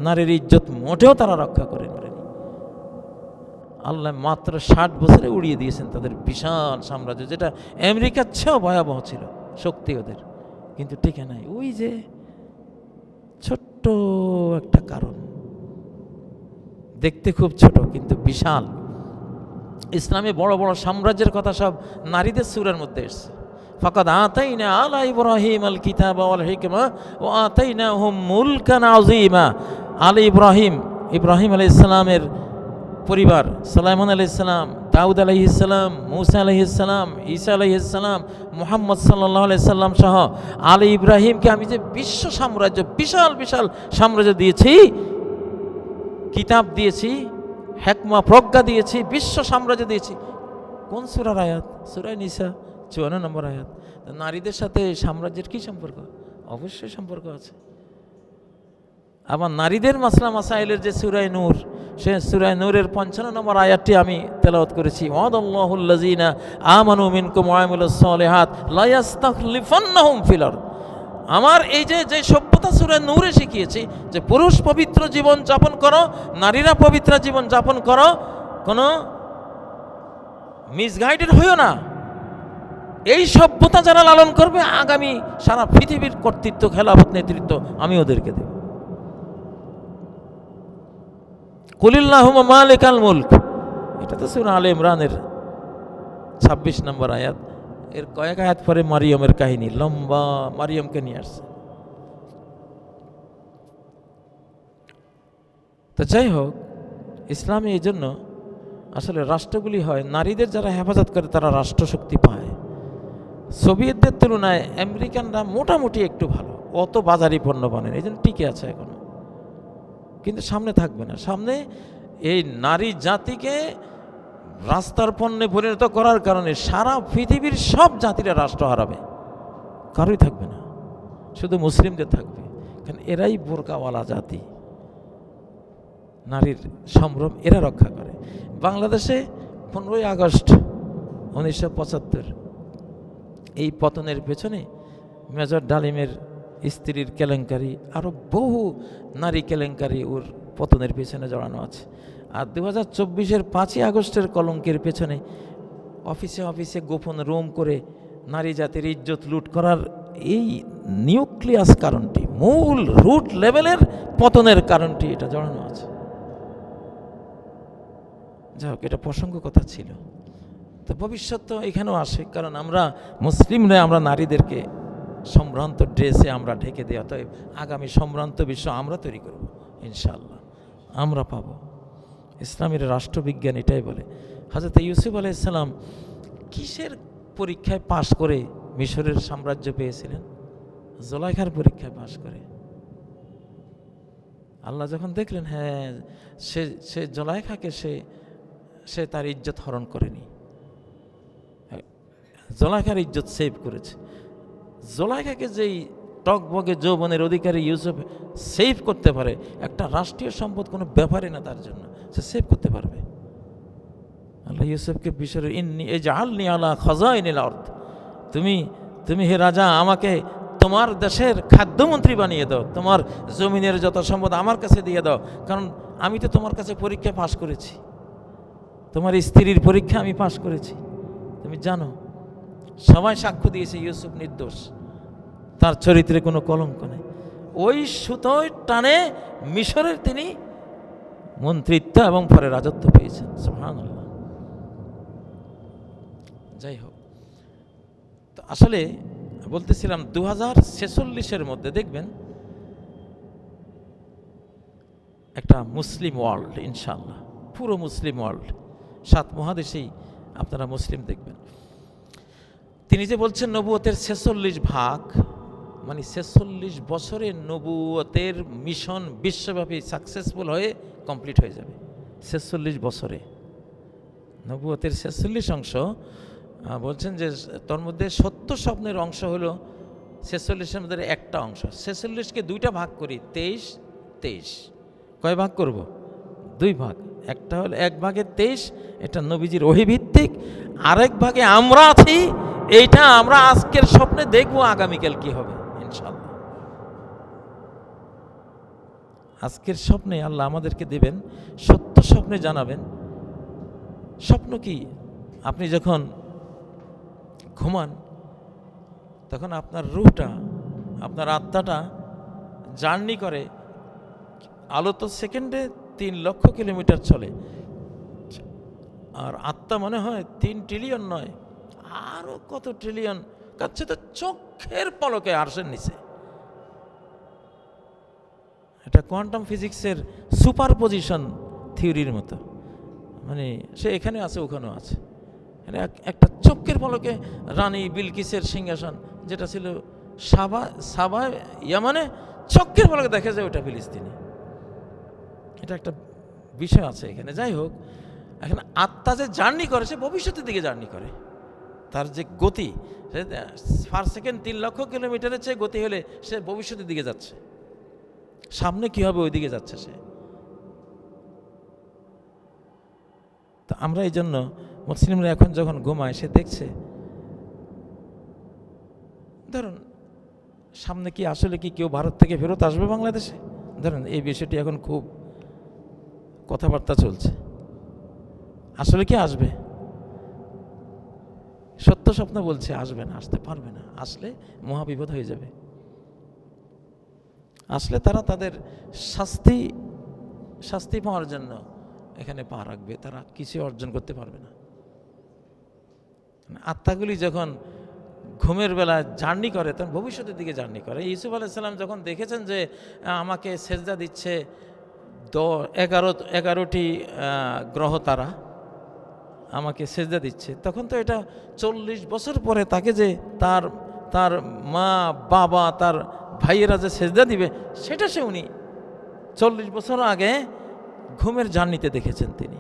নারীর ইজ্জত মোটেও তারা রক্ষা করেনি। আল্লাহ মাত্র 60 বছরে উড়িয়ে দিয়েছেন তাদের বিশাল সাম্রাজ্য, যেটা আমেরিকার চেয়েও ভয়াবহ ছিল শক্তি ওদের, কিন্তু টিকে নাই। ওই যে ছোট্ট একটা কারণ, দেখতে খুব ছোট কিন্তু বিশাল। ইসলামে বড় বড় সাম্রাজ্যের কথা সব নারীদের সূরার মধ্যে এসেছে। ফাকাদ আতাইনা আলা ইব্রাহিম আল কিতাবা ওয়াল হিকমা ওয়া আতাইনাহুম মুলকান আযীমা। আলী ইব্রাহিম আলাইহিস সালামের পরিবার, সুলাইমান আলাইহিস সালাম, দাউদ আলাইহিস সালাম, মূসা আলাইহিস সালাম, ঈসা আলাইহিস সালাম, মুহাম্মদ সাল্লাল্লাহু আলাইহি সাল্লাম সহ আলী ইব্রাহিমকে আমি যে বিশ্ব সাম্রাজ্য, বিশাল বিশাল সাম্রাজ্য দিয়েছি, কিতাব দিয়েছি, হিকমা প্রজ্ঞা দিয়েছি, বিশ্ব সাম্রাজ্য দিয়েছি। কোন সূরার আয়াত? সূরা নিসা 54 নম্বর আয়াত। নারীদের সাথে সাম্রাজ্যের কি সম্পর্ক? অবশ্যই সম্পর্ক আছে। আবার নারীদের মাসলা মাসাইলের যে সূরা নূর, সে সূরা নূরের 55 নম্বর আয়াতটি আমি তেলাওয়াত করেছি। ওয়াদাল্লাহুল লাযিনা আমানু মিনকুম ওয়া আমিলুস সালিহাত লা ইস্তাখলিফান্নাহুম ফিল আরদ। আমার এই যে সভ্যতা সূরা নূরে শিখিয়েছি যে পুরুষ পবিত্র জীবন যাপন করো, নারীরা পবিত্র জীবন যাপন করো, কোনো মিসগাইডেড হইও না। এই সভ্যতা যারা লালন করবে, আগামী সারা পৃথিবীর কর্তৃত্ব, খেলাফত, নেতৃত্ব আমি ওদেরকে দেব। কুলিল্লাহুম্মা মালিকাল মুলক, এটা তো সূরা আলে ইমরানের 26 নম্বর আয়াত। এর কয়েক আয়াত পরে মারিয়মের কাহিনী, লম্বা, মারিয়মকে নিয়ে আসছে। তো যাই হোক, ইসলামে এই জন্য আসলে রাষ্ট্রগুলি হয়, নারীদের যারা হেফাজত করে তারা রাষ্ট্রশক্তি পায়। সোভিয়েতদের তুলনায় আমেরিকানরা মোটামুটি একটু ভালো, অত বাজারি পণ্য বানায়, এই জন্য টিকে আছে এখনো, কিন্তু সামনে থাকবে না। সামনে এই নারী জাতিকে রাস্তার পণ্যে পরিণত করার কারণে সারা পৃথিবীর সব জাতিরা রাষ্ট্র হারাবে, কারোই থাকবে না, শুধু মুসলিমদের থাকবে। কারণ এরাই বোরকাওয়ালা জাতি, নারীর সম্ভ্রম এরা রক্ষা করে। বাংলাদেশে 15ই আগস্ট 1975 এই পতনের পেছনে মেজর ডালিমের স্ত্রীর কেলেঙ্কারি, আরও বহু নারী কেলেঙ্কারি ওর পতনের পেছনে জড়ানো আছে। আর 2024-এর 5ই আগস্টের কলঙ্কের পেছনে অফিসে অফিসে গোপন রুম করে নারী জাতির ইজ্জত লুট করার এই নিউক্লিয়াস কারণটি, মূল রুট লেভেলের পতনের কারণটি এটা জড়ানো আছে। যাই হোক, এটা প্রসঙ্গ কথা ছিল। তো ভবিষ্যৎ তো এখানেও আসে, কারণ আমরা মুসলিমরা আমরা নারীদেরকে সম্ভ্রান্ত ড্রেসে আমরা ঢেকে দিই। অতএব আগামী সম্ভ্রান্ত বিশ্ব আমরা তৈরি করব ইনশাআল্লাহ, আমরা পাব। ইসলামের রাষ্ট্রবিজ্ঞান এটাই বলে। হযরত ইউসুফ আলাইহিস সালাম কিসের পরীক্ষায় পাশ করে মিশরের সাম্রাজ্য পেয়েছিলেন? জুলাইখার পরীক্ষায় পাশ করে। আল্লাহ যখন দেখলেন হ্যাঁ সে জুলাইখাকে সে তার ইজ্জত হরণ করেনি, জুলাইখার ইজ্জত সেভ করেছে। জুলাইখাকে যেই টকবগে যৌবনের অধিকারী ইউসুফ সেভ করতে পারে, একটা রাষ্ট্রীয় সম্পদ কোনো ব্যাপারই না তার জন্য, সে সেভ করতে পারবে। আল্লাহ ইউসুফকে বিশরের ইন্নি ইজআলনি আলা খাযাইনিল আরদ, তুমি হে রাজা আমাকে তোমার দেশের খাদ্যমন্ত্রী বানিয়ে দাও, তোমার জমিনের যত সম্পদ আমার কাছে দিয়ে দাও, কারণ আমি তো তোমার কাছে পরীক্ষা পাশ করেছি, তোমার স্ত্রীর পরীক্ষা আমি পাশ করেছি। তুমি জানো সবাই সাক্ষ্য দিয়েছে ইউসুফ নির্দোষ, তার চরিত্রে কোনো কলঙ্ক নেই। ওই সুতোয় টানে মিশরের তিনি মন্ত্রিত্ব এবং পরে রাজত্ব পেয়েছেন। সুবহানাল্লাহ। যাই হোক, তো আসলে বলতেছিলাম 2046-এর মধ্যে দেখবেন একটা মুসলিম ওয়ার্ল্ড, ইনশাআল্লাহ পুরো মুসলিম ওয়ার্ল্ড, 7 মহাদেশেই আপনারা মুসলিম দেখবেন। তিনি যে বলছেন নবুয়তের 46 ভাগ, মানে 46 বছরে নবুয়তের মিশন বিশ্বব্যাপী সাকসেসফুল হয়ে কমপ্লিট হয়ে যাবে। 46 বছরে নবুয়তের 46 অংশ বলছেন যে তোর মধ্যে 70 স্বপ্নের অংশ হলো 46-এর মধ্যে একটা অংশ। 46-কে 2টা ভাগ করি, 23। কয় ভাগ করব? 2 ভাগ। একটা হলো 1 ভাগে 23, এটা নবীজির ওহীভিত্তিক। আরেক ভাগে আমরা আছি, এইটা আমরা আজকের স্বপ্নে দেখব আগামীকাল কি হবে ইনশাআল্লাহ। আজকের স্বপ্নে আল্লাহ আমাদেরকে দেবেন, সত্য স্বপ্নে জানাবেন। স্বপ্ন কি? আপনি যখন ঘুমান তখন আপনার রূহটা, আপনার আত্মাটা জার্নি করে। আলো তো সেকেন্ডে 3 লক্ষ কিলোমিটার চলে, আর আত্মা মনে হয় 3 ট্রিলিয়ন নয়, আরো কত ট্রিলিয়ন, কাছে তো চোখের পলকে আরশের নিচে। এটা কোয়ান্টাম ফিজিক্সের সুপার পজিশন থিওরির মতো, মানে সে এখানে আছে ওখানেও আছে। একটা চোখের পলকে রানী বিলকিসের সিংহাসন, যেটা ছিল সাবা ইয়ামানে, চোখের পলকে দেখা যায় ওটা ফিলিস্তিনে। এটা একটা বিষয় আছে এখানে। যাই হোক, এখন আত্মা যে জার্নি করে সে ভবিষ্যতের দিকে জার্নি করে। তার যে গতি, পার সেকেন্ড 3 লক্ষ কিলোমিটারের চেয়ে গতি হলে সে ভবিষ্যতের দিকে যাচ্ছে, সামনে কি হবে ওই দিকে যাচ্ছে সে। তো আমরা এই জন্য মুসলিমরা এখন যখন ঘুমায়, সে দেখছে ধরুন সামনে কি আসলে কি কেউ ভারত থেকে ফেরত আসবে বাংলাদেশে, ধরুন এই বিষয়টি এখন খুব কথাবার্তা চলছে। আসলে কি আসবে? সত্য স্বপ্ন বলছে আসবে না, আসতে পারবে না। আসলে মহাবিপদ হয়ে যাবে। আসলে তারা তাদের শাস্তি পাওয়ার জন্য এখানে পা রাখবে, তারা কিছু অর্জন করতে পারবে না। আত্মাগুলি যখন ঘুমের বেলা জার্নি করে তখন ভবিষ্যতের দিকে জার্নি করে। ইউসুফ আলাইহিস সালাম যখন দেখেছেন যে আমাকে সেজদা দিচ্ছে 11টি গ্রহ তারা আমাকে সেজদা দিচ্ছে, তখন তো এটা 40 বছর পরে তাকে যে তার মা বাবা তার ভাইয়েরা যে সেজদা দিবে, সেটা সে উনি 40 বছর আগে ঘুমের জার্নিতে দেখেছেন তিনি,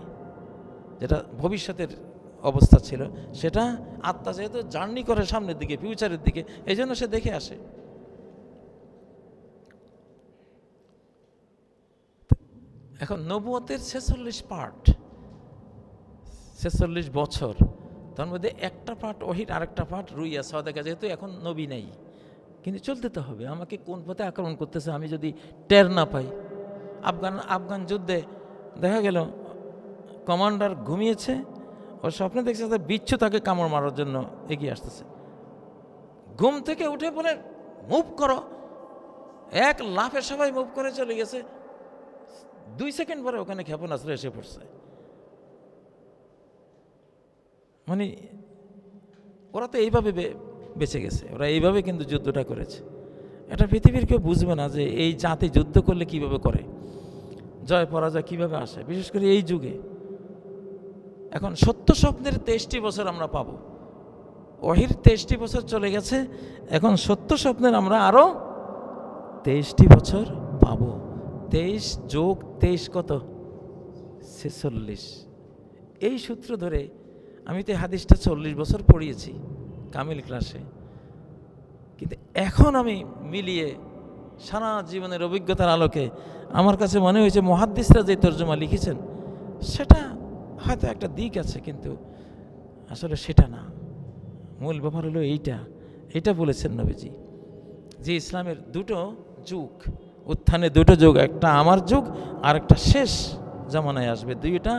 যেটা ভবিষ্যতের অবস্থা ছিল। সেটা আত্মা যেহেতু জার্নি করে সামনের দিকে, ফিউচারের দিকে, এই জন্য সে দেখে আসে। এখন নবুয়তের 46 পার্ট, 46 বছর, তার মধ্যে একটা পার্ট ওহির, আরেকটা পার্ট রুইয়া সাদাকা, যেহেতু এখন নবী নেই, কিন্তু চলতে তো হবে। আমাকে কোন পথে আক্রমণ করতেছে আমি যদি টের না পাই। আফগান যুদ্ধে দেখা গেল কমান্ডার ঘুমিয়েছে, ও স্বপ্নে দেখছে যে বিচ্ছু তাকে কামড় মারার জন্য এগিয়ে আসতেছে। ঘুম থেকে উঠে বলে মুভ করো, এক লাফে সবাই মুভ করে চলে গেছে। 2 সেকেন্ড পরে ওখানে ক্ষেপণাস্ত্র এসে পড়ছে। মানে ওরা তো এইভাবে বেঁচে গেছে, ওরা এইভাবে কিন্তু যুদ্ধটা করেছে। এটা পৃথিবীর কেউ বুঝবে না যে এই জাতি যুদ্ধ করলে কিভাবে করে, জয় পরাজয় কিভাবে আসে, বিশেষ করে এই যুগে। এখন সত্য স্বপ্নের 23টি বছর আমরা পাবো। ওহির 23টি বছর চলে গেছে, এখন সত্য স্বপ্নের আমরা আরো 23টি বছর পাবো। 23 যোগ 23 কত? 46। এই সূত্র ধরে আমি তো হাদিসটা 40 বছর পড়িয়েছি কামিল ক্লাসে, কিন্তু এখন আমি মিলিয়ে সারা জীবনের অভিজ্ঞতার আলোকে আমার কাছে মনে হয়েছে মুহাদ্দিসরা যে তর্জমা লিখেছেন সেটা হয়তো একটা দিক আছে, কিন্তু আসলে সেটা না। মূল ব্যাপার হলো এইটা বলেছেন নবীজি যে ইসলামের দুটো যুগ, উত্থানে দুটো যুগ, একটা আমার যুগ আর একটা শেষ জামানায় আসবে। দুইটা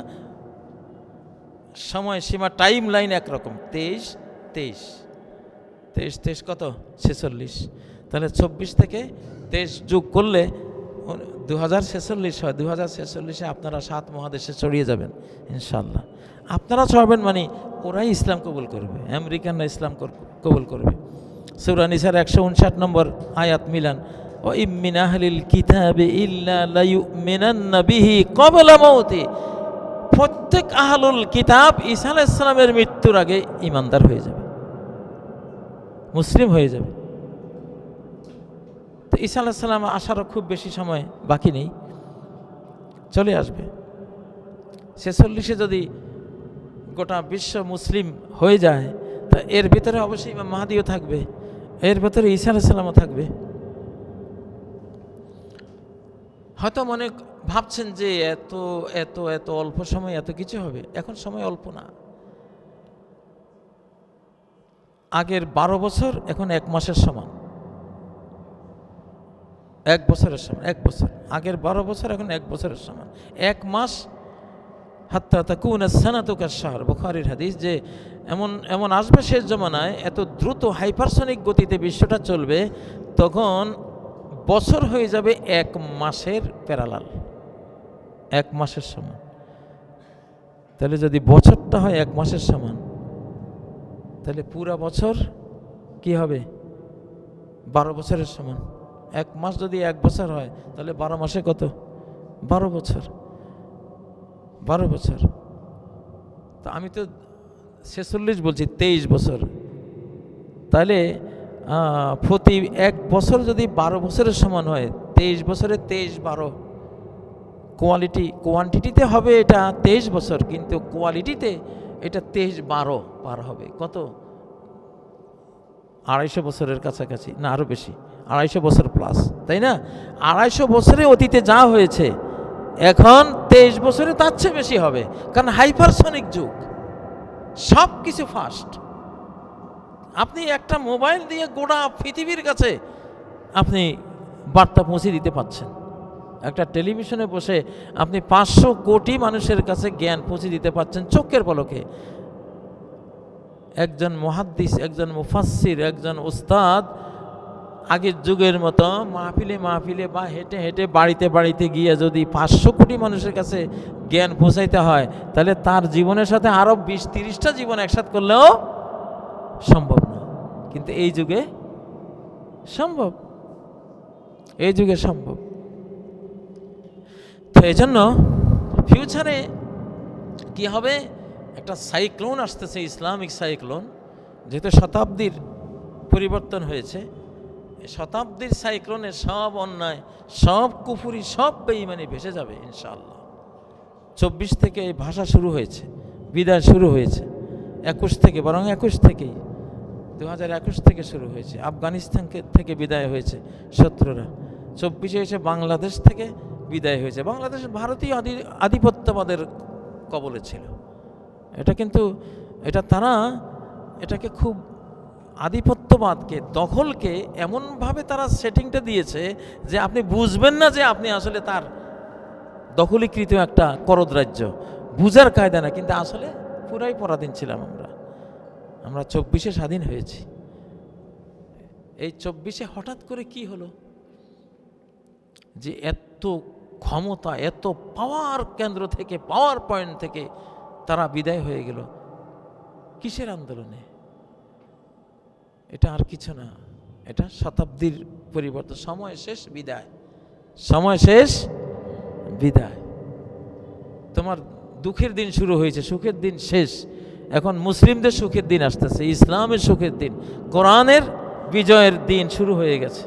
সময়সীমা, টাইম লাইন একরকম। 23 কত? 46। তাহলে 24 থেকে 23 যোগ করলে 2046 হয়। 2046-এ আপনারা 7 মহাদেশে ছড়িয়ে যাবেন ইনশাল্লাহ। আপনারা ছড়াবেন মানে ওরাই ইসলাম কবুল করবে, আমেরিকানরা ইসলাম কবুল করবে। সূরা নিসার 159 নম্বর আয়াত মিলান, ও ইমিন আহলিল কিতাবি ইল্লা লায়ুমিনান্না বিহি ক্বাবলা মাউতি। প্রত্যেক আহলুল কিতাব ঈসা আলাইহিস সালামের মৃত্যুর আগে ঈমানদার হয়ে যাবে, মুসলিম হয়ে যাবে। তো ঈসা আলাইহিস সালাম আসারও খুব বেশি সময় বাকি নেই, চলে আসবে। 46-এ যদি গোটা বিশ্ব মুসলিম হয়ে যায় তা এর ভিতরে অবশ্যই ইমাম মাহদিও থাকবে, এর ভিতরে ঈসা আলাইহিস সালামও থাকবে। হয়তো মনে ভাবছেন যে এত এত এত অল্প সময় এত কিছু হবে। এখন সময় অল্প না। আগের 12 বছর এখন 1 মাসের সমান, 1 বছরের সমান। 1 বছর আগের 12 বছর এখন 1 বছরের সমান। 1 মাস হাত্তা তাকুনা সানাতু কাশ-শাহর, বুখারীর হাদিস, যে এমন আসবে শেষ জামানায় এত দ্রুত হাইপারসনিক গতিতে বিশ্বটা চলবে, তখন বছর হয়ে যাবে 1 মাসের প্যারালাল, 1 মাসের সমান। তাহলে যদি বছরটা হয় 1 মাসের সমান, তাহলে পুরা বছর কি হবে? 12 বছরের সমান। 1 মাস যদি 1 বছর হয় তাহলে 12 মাসে কত? 12 বছর। 12 বছর। তো আমি তো 46 বলছি, 23 বছর। তাহলে প্রতি 1 বছর যদি 12 বছরের সমান হয়, 23 বছরে 23-12, কোয়ান্টিটিতে হবে এটা 23 বছর, কিন্তু কোয়ালিটিতে এটা 23-12 পার হবে। কত? 250 বছরের কাছাকাছি, না আরও বেশি, 250 বছর প্লাস, তাই না? 250 বছরে অতীতে যা হয়েছে এখন 23 বছরে তার চেয়ে বেশি হবে, কারণ হাইপারসনিক যুগ, সব কিছু ফাস্ট। আপনি একটা মোবাইল দিয়ে গোটা পৃথিবীর কাছে আপনি বার্তা পৌঁছে দিতে পারছেন। একটা টেলিভিশনে বসে আপনি 500 কোটি মানুষের কাছে জ্ঞান পৌঁছে দিতে পারছেন চোখের পলকে। একজন মুহাদ্দিস, একজন মুফাসসির, একজন উস্তাদ আগের যুগের মতো মাহফিলে বা হেঁটে হেঁটে বাড়িতে গিয়ে যদি 500 কোটি মানুষের কাছে জ্ঞান পৌঁছাইতে হয়, তাহলে তার জীবনের সাথে আরও 20-30টা জীবন একসাথ করলেও সম্ভব না। কিন্তু এই যুগে সম্ভব, এই যুগে সম্ভব। তো এই জন্য ফিউচারে কি হবে? একটা সাইক্লোন আসতেছে, ইসলামিক সাইক্লোন। যেহেতু শতাব্দীর পরিবর্তন হয়েছে, শতাব্দীর সাইক্লোনে সব অন্যায়, সব কুফুরি, সব বেঈমানি ভেসে যাবে ইনশাআল্লাহ। 24 থেকে এই ভাষা শুরু হয়েছে, বিদায় শুরু হয়েছে 21 থেকে, বরং 21 থেকেই, 2021 থেকে শুরু হয়েছে। আফগানিস্তান থেকে বিদায় হয়েছে শত্রুরা। 24-এ এসে বাংলাদেশ থেকে বিদায় হয়েছে। বাংলাদেশ ভারতীয় আধিপত্যবাদের কবলে ছিল। এটা কিন্তু তারা এটাকে খুব আধিপত্যবাদ মতবাদকে, দখলকে এমনভাবে তারা সেটিংটা দিয়েছে যে আপনি বুঝবেন না যে আপনি আসলে তার দখলীকৃত একটা করদরাজ্য, বুঝার কায়দা না, কিন্তু আসলে পুরাই পরাধীন ছিলাম আমরা 24-এ স্বাধীন হয়েছি। এই 24-এ হঠাৎ করে কি হলো যে এত ক্ষমতা, এত পাওয়ার কেন্দ্র থেকে, পাওয়ার পয়েন্ট থেকে তারা বিদায় হয়ে গেল কিসের আন্দোলনে? এটা আর কিছু না, এটা শতাব্দীর পরিবর্তন। সময় শেষ, বিদায়। সময় শেষ, বিদায়। তোমার দুঃখের দিন শুরু হয়েছে, সুখের দিন শেষ। এখন মুসলিমদের সুখের দিন আসতেছে, ইসলামের সুখের দিন, কোরআনের বিজয়ের দিন শুরু হয়ে গেছে।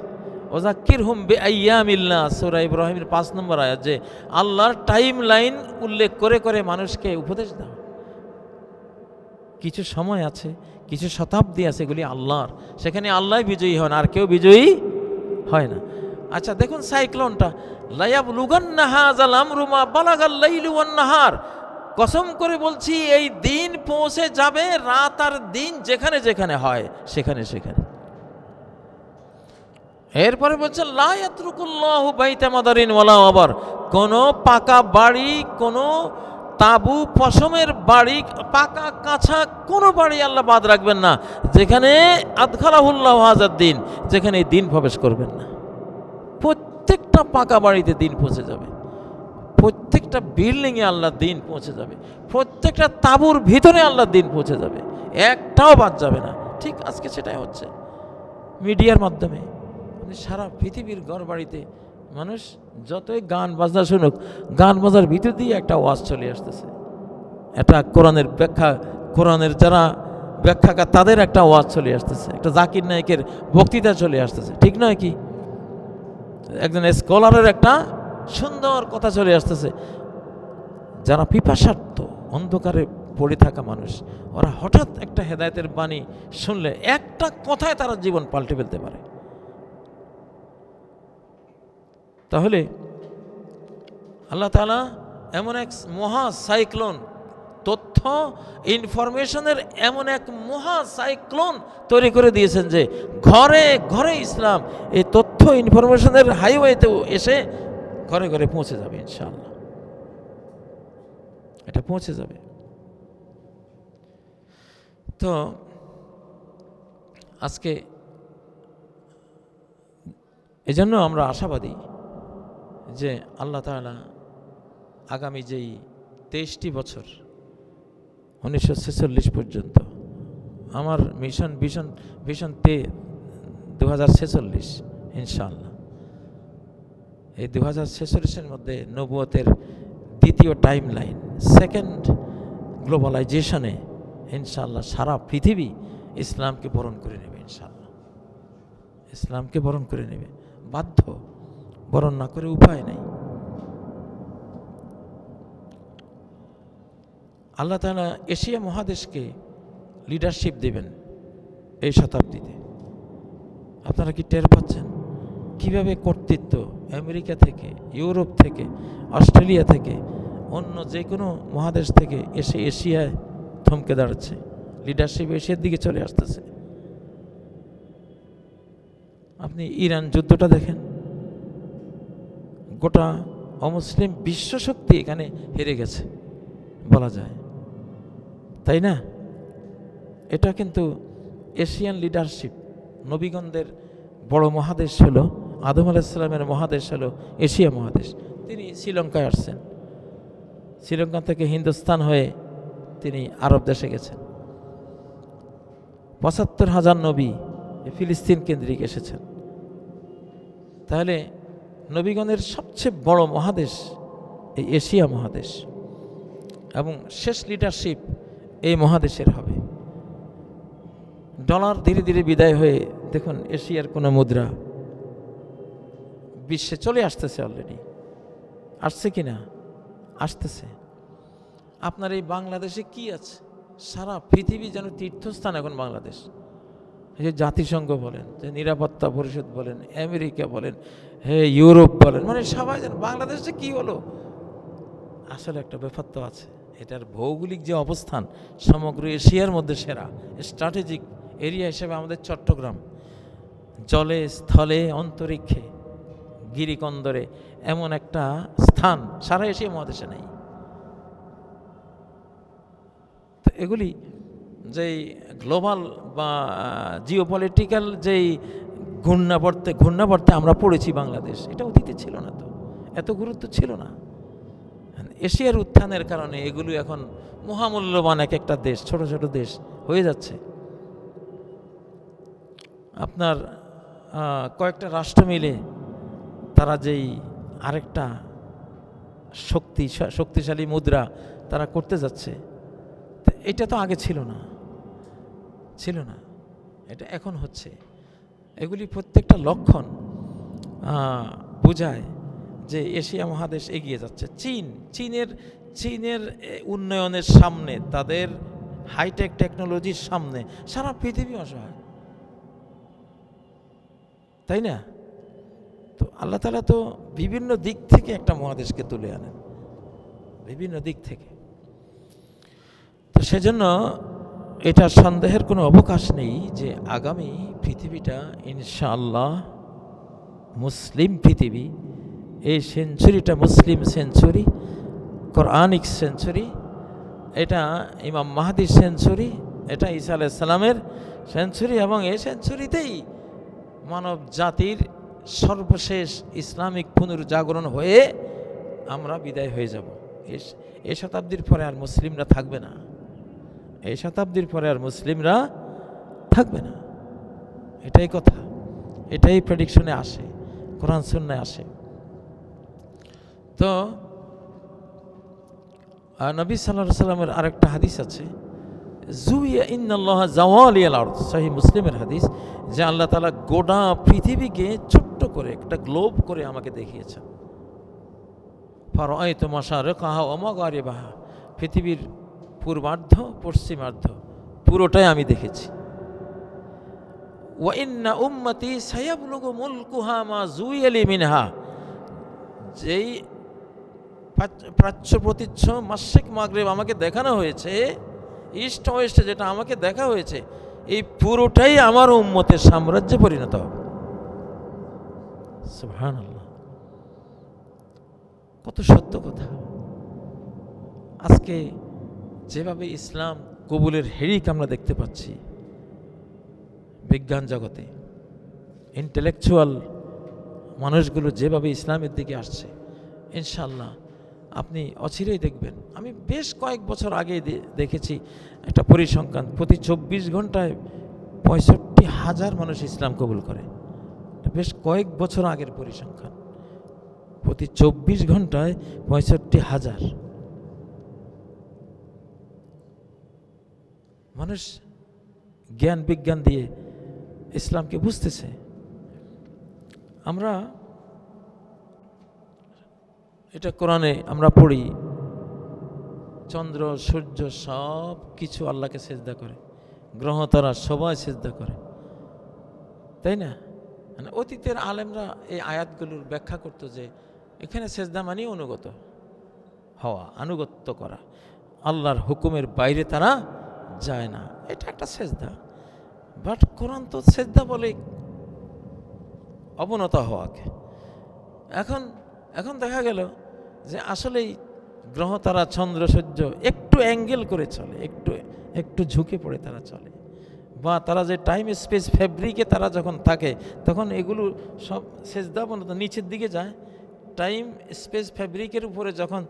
ওযাক্কিরহুম বিআইয়ামিল্লাহ, সূরা ইব্রাহিমের 5 নম্বর আয়াত, যে আল্লাহর টাইম লাইন উল্লেখ করে করে মানুষকে উপদেশ দাও। কিছু সময় আছে, কিছু শতাব্দী আছে, এগুলি আল্লাহর, সেখানে আল্লাহ বিজয়ী হন, আর কেউ বিজয়ী হয় না। আচ্ছা দেখুন সাইক্লোনটা, লায়াবলুগান্না হাযাল আমরু মা বালাগাল লাইলু ওয়ান নাহার, কসম করে বলছি এই দিন পৌঁছে যাবে, রাত আর দিন যেখানে যেখানে হয় সেখানে সেখানে। এরপরে বলছে লা ইয়াতরুকুল্লাহু বাইতা মাদারিন ওয়ালা ওয়াবার, কোনো পাকা বাড়ি, কোনো তাবু পশমের বাড়ি, পাকা কাঁচা কোনো বাড়ি আল্লাহ বাদ রাখবেন না যেখানে আদখালাহুল্লাহু হাযাদ দিন, যেখানে এই দিন প্রবেশ করবেন না। প্রত্যেকটা পাকা বাড়িতে দিন পৌঁছে যাবে, প্রত্যেকটা বিল্ডিংয়ে আল্লাহ দিন পৌঁছে যাবে, প্রত্যেকটা তাঁবুর ভিতরে আল্লাহ দিন পৌঁছে যাবে, একটাও বাদ যাবে না। ঠিক আজকে সেটাই হচ্ছে মিডিয়ার মাধ্যমে। সারা পৃথিবীর ঘর বাড়িতে মানুষ যতই গান বাজনা শুনুক, গান বাজার ভিতর দিয়ে একটা ওয়াজ চলে আসতেছে, একটা কোরআনের ব্যাখ্যা, কোরআনের যারা ব্যাখ্যাকার তাদের একটা ওয়াজ চলে আসতেছে, একটা জাকির নায়কের বক্তৃতা চলে আসতেছে, ঠিক নয় কি? একজন স্কলারের একটা সুন্দর কথা চলে আসতেছে। যারা পিপাসার্থ, অন্ধকারে পড়ে থাকা মানুষ, ওরা হঠাৎ একটা হেদায়েতের বাণী শুনলে একটা কথায় তারা জীবন পাল্টে ফেলতে পারে। তাহলে আল্লাহ তাআলা এমন এক মহা সাইক্লোন, তথ্য ইনফরমেশনের এমন এক মহা সাইক্লোন তৈরি করে দিয়েছেন যে ঘরে ঘরে ইসলাম এই তথ্য ইনফরমেশনের হাইওয়েতেও এসে ঘরে ঘরে পৌঁছে যাবে ইনশাআল্লাহ, এটা পৌঁছে যাবে। তো আজকে এজন্য আমরা আশাবাদী যে আল্লাহ তাআলা আগামী যেই 23টি বছর 1946 পর্যন্ত, আমার ভিশন 2046 ইনশাআল্লাহ, এই 2046-এর মধ্যে নবুয়তের দ্বিতীয় টাইম লাইন, সেকেন্ড গ্লোবালাইজেশনে ইনশাআল্লাহ সারা পৃথিবী ইসলামকে বরণ করে নেবে ইনশাআল্লাহ, ইসলামকে বরণ করে নেবে, বাধ্য, বরণ না করে উপায় নেই। আল্লাহ তাআলা এশিয়া মহাদেশকে লিডারশিপ দেবেন এই শতাব্দীতে। আপনারা কি টের পাচ্ছেন কিভাবে কর্তৃত্ব আমেরিকা থেকে, ইউরোপ থেকে, অস্ট্রেলিয়া থেকে, অন্য যে কোনো মহাদেশ থেকে এসে এশিয়ায় থমকে দাঁড়াচ্ছে, লিডারশিপ এশিয়ার দিকে চলে আসতেছে। আপনি ইরান যুদ্ধটা দেখেন, গোটা অমুসলিম বিশ্বশক্তি এখানে হেরে গেছে বলা যায়, তাই না? এটা কিন্তু এশিয়ান লিডারশিপ। নবীগণদের বড় মহাদেশ হলো, আদম আলাইহিস সালামের মহাদেশ হলো এশিয়া মহাদেশ। তিনি শ্রীলঙ্কায় আসছেন, শ্রীলঙ্কা থেকে হিন্দুস্তান হয়ে তিনি আরব দেশে গেছেন। ৭৫,০০০ নবী ফিলিস্তিন কেন্দ্রিক এসেছেন। তাহলে নবীগণের সবচেয়ে বড় মহাদেশ এই এশিয়া মহাদেশ, এবং শেষ লিডারশিপ এই মহাদেশের হবে। ডলার ধীরে ধীরে বিদায় হয়ে দেখুন এশিয়ার কোনো মুদ্রা বিশ্বে চলে আসতেছে, অলরেডি আসছে কি না? আসতেছে। আপনার এই বাংলাদেশে কি আছে? সারা পৃথিবী যেন তীর্থস্থান এখন বাংলাদেশ। এই যে জাতিসংঘ বলেন, যে নিরাপত্তা পরিষদ বলেন, আমেরিকা বলেন, ইউরোপ বলেন, মানে সবাই যেন বাংলাদেশে কি হলো। আসলে একটা ব্যাপার তো আছে, এটার ভৌগোলিক যে অবস্থান সমগ্র এশিয়ার মধ্যে সেরা, স্ট্র্যাটেজিক এরিয়া হিসেবে আমাদের চট্টগ্রাম জলে, স্থলে, অন্তরিক্ষে, গিরিকন্দরে এমন একটা স্থান সারা এশিয়া মহাদেশে নেই। তো এগুলি যেই গ্লোবাল বা জিওপলিটিক্যাল যেই ঘূর্ণাবর্তে আমরা পড়েছি বাংলাদেশ, এটা অতীতে ছিল না, তো এত গুরুত্ব ছিল না। এশিয়ার উত্থানের কারণে এগুলো এখন মহামূল্যবান এক একটা দেশ, ছোট ছোট দেশ হয়ে যাচ্ছে। আপনার কয়েকটা রাষ্ট্র মিলে তারা যেই আরেকটা শক্তিশালী মুদ্রা তারা করতে যাচ্ছে, এটা তো আগে ছিল না, এটা এখন হচ্ছে। এগুলি প্রত্যেকটা লক্ষণ বোঝায় যে এশিয়া মহাদেশ এগিয়ে যাচ্ছে। চীনের উন্নয়নের সামনে, তাদের হাইটেক টেকনোলজির সামনে সারা পৃথিবী অসহায়, তাই না? তো আল্লাহ তাআলা তো বিভিন্ন দিক থেকে একটা মহাদেশকে তুলে আনেন, বিভিন্ন দিক থেকে। তো সেজন্য এটা সন্দেহের কোনো অবকাশ নেই যে আগামী পৃথিবীটা ইনশাআল্লাহ মুসলিম পৃথিবী। এই সেঞ্চুরিটা মুসলিম সেঞ্চুরি, কোরআনিক সেঞ্চুরি, এটা ইমাম মাহদির সেঞ্চুরি, এটা ঈসা আলাইহিস সালামের সেঞ্চুরি, এবং এই সেঞ্চুরিতেই মানব জাতির সর্বশেষ ইসলামিক পুনর্জাগরণ হয়ে আমরা বিদায় হয়ে যাব। এই শতাব্দীর পরে আর মুসলিমরা থাকবে না, এই শতাব্দীর পরে আর মুসলিমরা থাকবে না, এটাই কথা, এটাই প্রেডিকশনে আসে, কোরআন সুন্নায় আসে। তো নবী সাল্লাল্লাহু আলাইহি সাল্লামের আরেকটা হাদিস আছে, জুইয়া ইন্নাল্লাহা জাওয়ালিয়াল আরদ, সহিহ মুসলিমের হাদিস, যে আল্লাহ তাআলা গোটা পৃথিবীকে ছোট্ট করে একটা গ্লোব করে আমাকে দেখিয়েছেন। ফারাআইতু মাশারিকাহা ওয়া মাগারিবাহা, পৃথিবীর পূর্বার্ধ পশ্চিমার্ধ পুরোটাই আমি দেখেছি। ওয়া ইন্না উম্মতি সায়াবলুগু মুলকুহা মা জুইয়ালি মিনহা, যেই প্রাচ্য প্রতীচ্য মাশরিক মাগরিব আমাকে দেখানো হয়েছে, ইস্ট ওয়েস্টে যেটা আমাকে দেখা হয়েছে, এই পুরোটাই আমার উম্মতের সাম্রাজ্যে পরিণত হবে। সুবহানাল্লাহ, কত সত্য কথা। আজকে যেভাবে ইসলাম কবুলের হেরিক আমরা দেখতে পাচ্ছি বিজ্ঞান জগতে, ইন্টেলেকচুয়াল মানুষগুলো যেভাবে ইসলামের দিকে আসছে, ইনশাআল্লাহ আপনি অচিরেই দেখবেন। আমি বেশ কয়েক বছর আগে দেখেছি একটা পরিসংখ্যান, প্রতি 24 ঘন্টায় 65,000 মানুষ ইসলাম কবুল করে। বেশ কয়েক বছর আগের পরিসংখ্যান, প্রতি 24 ঘন্টায় 65,000 মানুষ জ্ঞান বিজ্ঞান দিয়ে ইসলামকে বুঝতেছে। আমরা এটা কোরআনে আমরা পড়ি, চন্দ্র সূর্য সব কিছু আল্লাহকে সেজদা করে, গ্রহ তারা সবাই সেজদা করে, তাই না? মানে অতীতের আলেমরা এই আয়াতগুলোর ব্যাখ্যা করতো যে এখানে সেজদা মানে অনুগত হওয়া, আনুগত্য করা, আল্লাহর হুকুমের বাইরে তারা যায় না, এটা একটা সেজদা। বাট কোরআন তো সেজদা বলে অবনত হওয়াকে। এখন দেখা গেল যে আসলেই গ্রহ তারা চন্দ্র সূর্য একটু অ্যাঙ্গেল করে চলে, একটু ঝুঁকে পড়ে তারা চলে, বা তারা যে টাইম স্পেস ফ্যাব্রিকে তারা যখন থাকে তখন এগুলো সব সেজদা বলত নিচের দিকে যায়। টাইম স্পেস ফ্যাব্রিকের উপরে যখন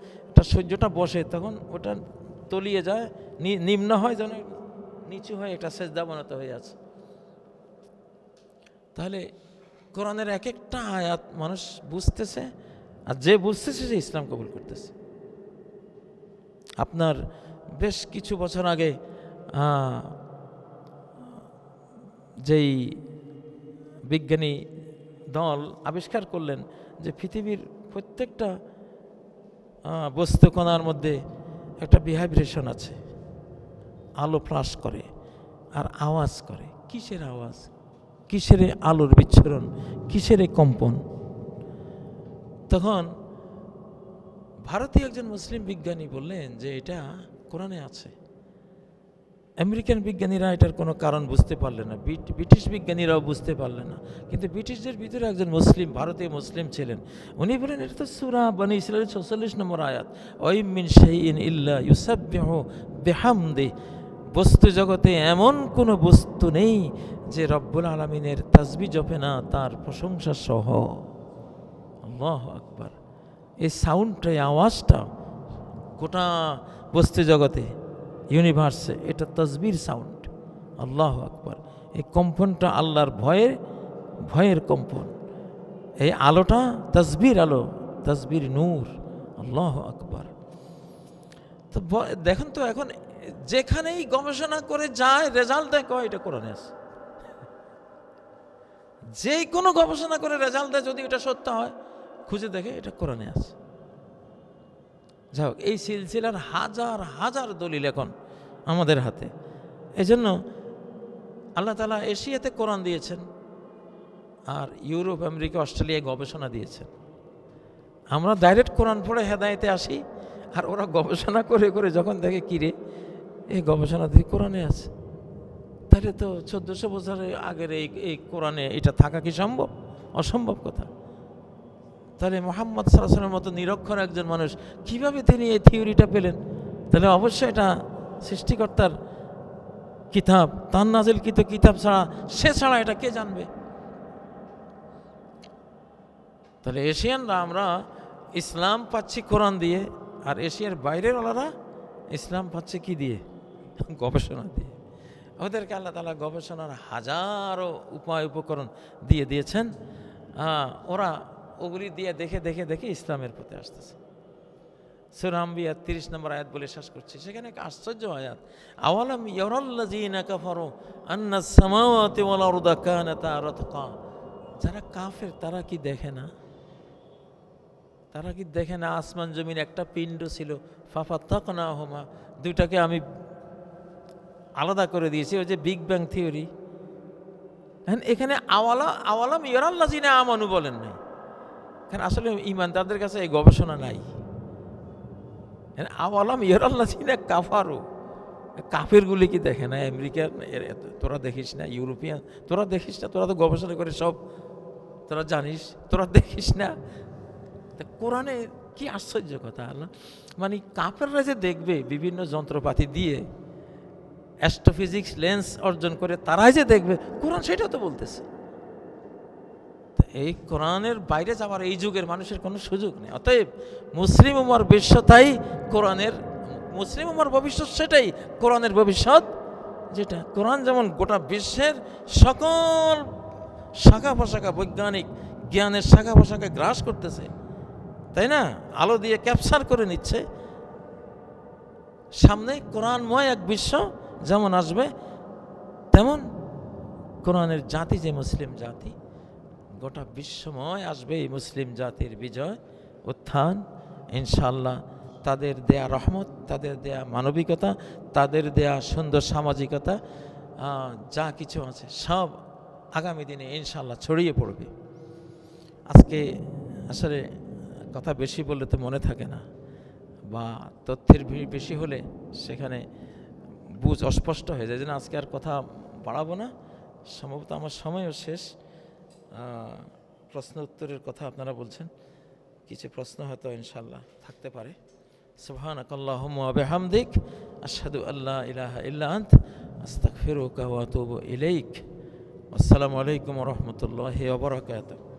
সূর্যটা বসে তখন ওটা তলিয়ে যায়, নিম্ন হয়, যেন নিচু হয়, এটা সেজদা বনত হয়ে আছে। তাহলে কোরআনের এক একটা আয়াত মানুষ বুঝতেছে, আর যে বুঝতেছে সে ইসলাম কবুল করতেছে। আপনার বেশ কিছু বছর আগে যেই বিজ্ঞানী দল আবিষ্কার করলেন যে পৃথিবীর প্রত্যেকটা বস্তুকণার মধ্যে একটা ভাইব্রেশন আছে, আলো ফ্লাশ করে আর আওয়াজ করে। কিসের আওয়াজ, কিসের আলোর বিচ্ছুরণ, কিসের কম্পন? তখন ভারতীয় একজন মুসলিম বিজ্ঞানী বললেন যে এটা কোরআনে আছে। আমেরিকান বিজ্ঞানীরা এটার কোনো কারণ বুঝতে পারলেন না, ব্রিটিশ বিজ্ঞানীরাও বুঝতে পারলেন না, কিন্তু ব্রিটিশদের ভিতরে একজন মুসলিম, ভারতীয় মুসলিম ছিলেন। উনি বলেন এটা তো সূরা বনী ইসরাঈল 46 নম্বর আয়াত, ওয়াইম মিন শাইইন ইল্লা ইউসাব্বিহু বিহামদি, বস্তু জগতে এমন কোনো বস্তু নেই যে রব্বুল আলামিনের তাসবিহ জপে না তার প্রশংসা সহ। আল্লাহু আকবার। এই সাউন্ডটা, এই আওয়াজটা গোটা বস্তু জগতে, ইউনিভার্সে, এটা তাসবির সাউন্ড। আল্লাহু আকবার। এই কম্পনটা আল্লাহর ভয়ের কম্পন। এই আলোটা তাসবির আলো, তাসবির নূর। আল্লাহু আকবার। তো দেখেন তো, এখন যেখানেই গবেষণা করে যায় রেজাল্ট দেয়, কয় এটা কোরআনে আছে। যে কোনো গবেষণা করে রেজাল্ট দেয়, যদি এটা সত্য হয় খুঁজে দেখে এটা কোরআনে আছে। যাই হোক, এই সিলসিলার হাজার হাজার দলিল এখন আমাদের হাতে। এই জন্য আল্লাহ তাআলা এশিয়াতে কোরআন দিয়েছেন, আর ইউরোপ, আমেরিকা, অস্ট্রেলিয়ায় গবেষণা দিয়েছেন। আমরা ডাইরেক্ট কোরআন পড়ে হেদায়েতে আসি, আর ওরা গবেষণা করে করে যখন দেখে কিরে এই গবেষণা দিয়ে কোরআনে আছে, তাহলে তো 1400 বছরের আগের এই কোরআনে এটা থাকা কি সম্ভব? অসম্ভব কথা। তাহলে মুহাম্মদ সাল্লাল্লাহু আলাইহি ওয়াসাল্লামের মতো নিরক্ষর একজন মানুষ কিভাবে তিনি এই থিওরিটা পেলেন? তাহলে অবশ্যই এটা সৃষ্টিকর্তার কিতাব, তার নাজিলকৃত কিতাব ছাড়া, সে ছাড়া এটা কে জানবে? তাহলে এশিয়ানরা আমরা ইসলাম পাচ্ছি কোরআন দিয়ে, আর এশিয়ার বাইরের ওনারা ইসলাম পাচ্ছে কি দিয়ে? গবেষণা দিয়ে। ওদেরকে আল্লাহ তাআলা গবেষণার হাজারো উপায় উপকরণ দিয়ে দিয়েছেন। ওরা ওগুলি দিয়ে দেখে দেখে দেখে ইসলামের পথে আসতেছে। সূরা আম্বিয়া 30 নম্বর আয়াত বলে শেষ করছি। সেখানে এক আশ্চর্য আয়াত, আওয়ালাম ইয়ারাল্লাযীনা কাফারু আন্নাস সামাওয়াতি ওয়াল আরদা কানাতা রাতকা। যারা কাফের তারা কি দেখে না? তারা কি দেখে না আসমান জমিন একটা পিণ্ড ছিল, ফাফাতাকনাহুমা, দুইটাকে আমি আলাদা করে দিয়েছি, ওই যে বিগ ব্যাং থিওরি। এখানে আওয়ালাম ইয়ারাল্লাযীনা আমানু বলেন নাই, কারণ আসলে ঈমানদারদের কাছে এই গবেষণা নাই। আওয়ালাম ইয়ারাল্লাযীনা কাফারু, কাফেরগুলি কি দেখে না? আমেরিকার তোরা দেখিস না, ইউরোপিয়ান তোরা দেখিস না, তোরা তো গবেষণা করে সব তোরা জানিস, তোরা দেখিস না। কোরআনে কি আশ্চর্য কথা! আল্লাহ মানে কাফেররা যে দেখবে বিভিন্ন যন্ত্রপাতি দিয়ে, অ্যাস্ট্রোফিজিক্স লেন্স অর্জন করে তারাই যে দেখবে, কোরআন সেটাও তো বলতেছে। এই কোরআনের বাইরে যাওয়ার এই যুগের মানুষের কোনো সুযোগ নেই। অতএব মুসলিম উম্মার বিশ্বতাই কোরআনের, মুসলিম উম্মার ভবিষ্যৎ সেটাই, কোরআনের ভবিষ্যৎ যেটা। কোরআন যেমন গোটা বিশ্বের সকল শাখা প্রশাখা, বৈজ্ঞানিক জ্ঞানের শাখা প্রশাখা গ্রাস করতেছে, তাই না? আলো দিয়ে ক্যাপচার করে নিচ্ছে। সামনে কোরআনময় এক বিশ্ব যেমন আসবে, তেমন কোরআনের জাতি যে মুসলিম জাতি, গোটা বিশ্বময় আসবে এই মুসলিম জাতির বিজয়, উত্থান ইনশাআল্লাহ। তাদের দেয়া রহমত, তাদের দেয়া মানবিকতা, তাদের দেয়া সুন্দর সামাজিকতা, যা কিছু আছে সব আগামী দিনে ইনশাআল্লাহ ছড়িয়ে পড়বে। আজকে আসলে কথা বেশি বললে তো মনে থাকে না, বা তথ্যের ভিড় বেশি হলে সেখানে বুঝ অস্পষ্ট হয়ে যায়। যেন আজকে আর কথা বাড়াবো না, সম্ভবত আমার সময়ও শেষ। প্রশ্ন উত্তরের কথা আপনারা বলছেন, কিছু প্রশ্ন হয়তো ইনশাআল্লাহ থাকতে পারে। সুবহানাকাল্লাহুম্মা ওয়া বিহামদিক, আশহাদু আল্লা ইলাহা ইল্লা আনত, আস্তাগফিরুকা ওয়া আতুবু ইলাইক। আসসালামু আলাইকুম ওয়া রাহমাতুল্লাহি ওয়া বারাকাতুহু।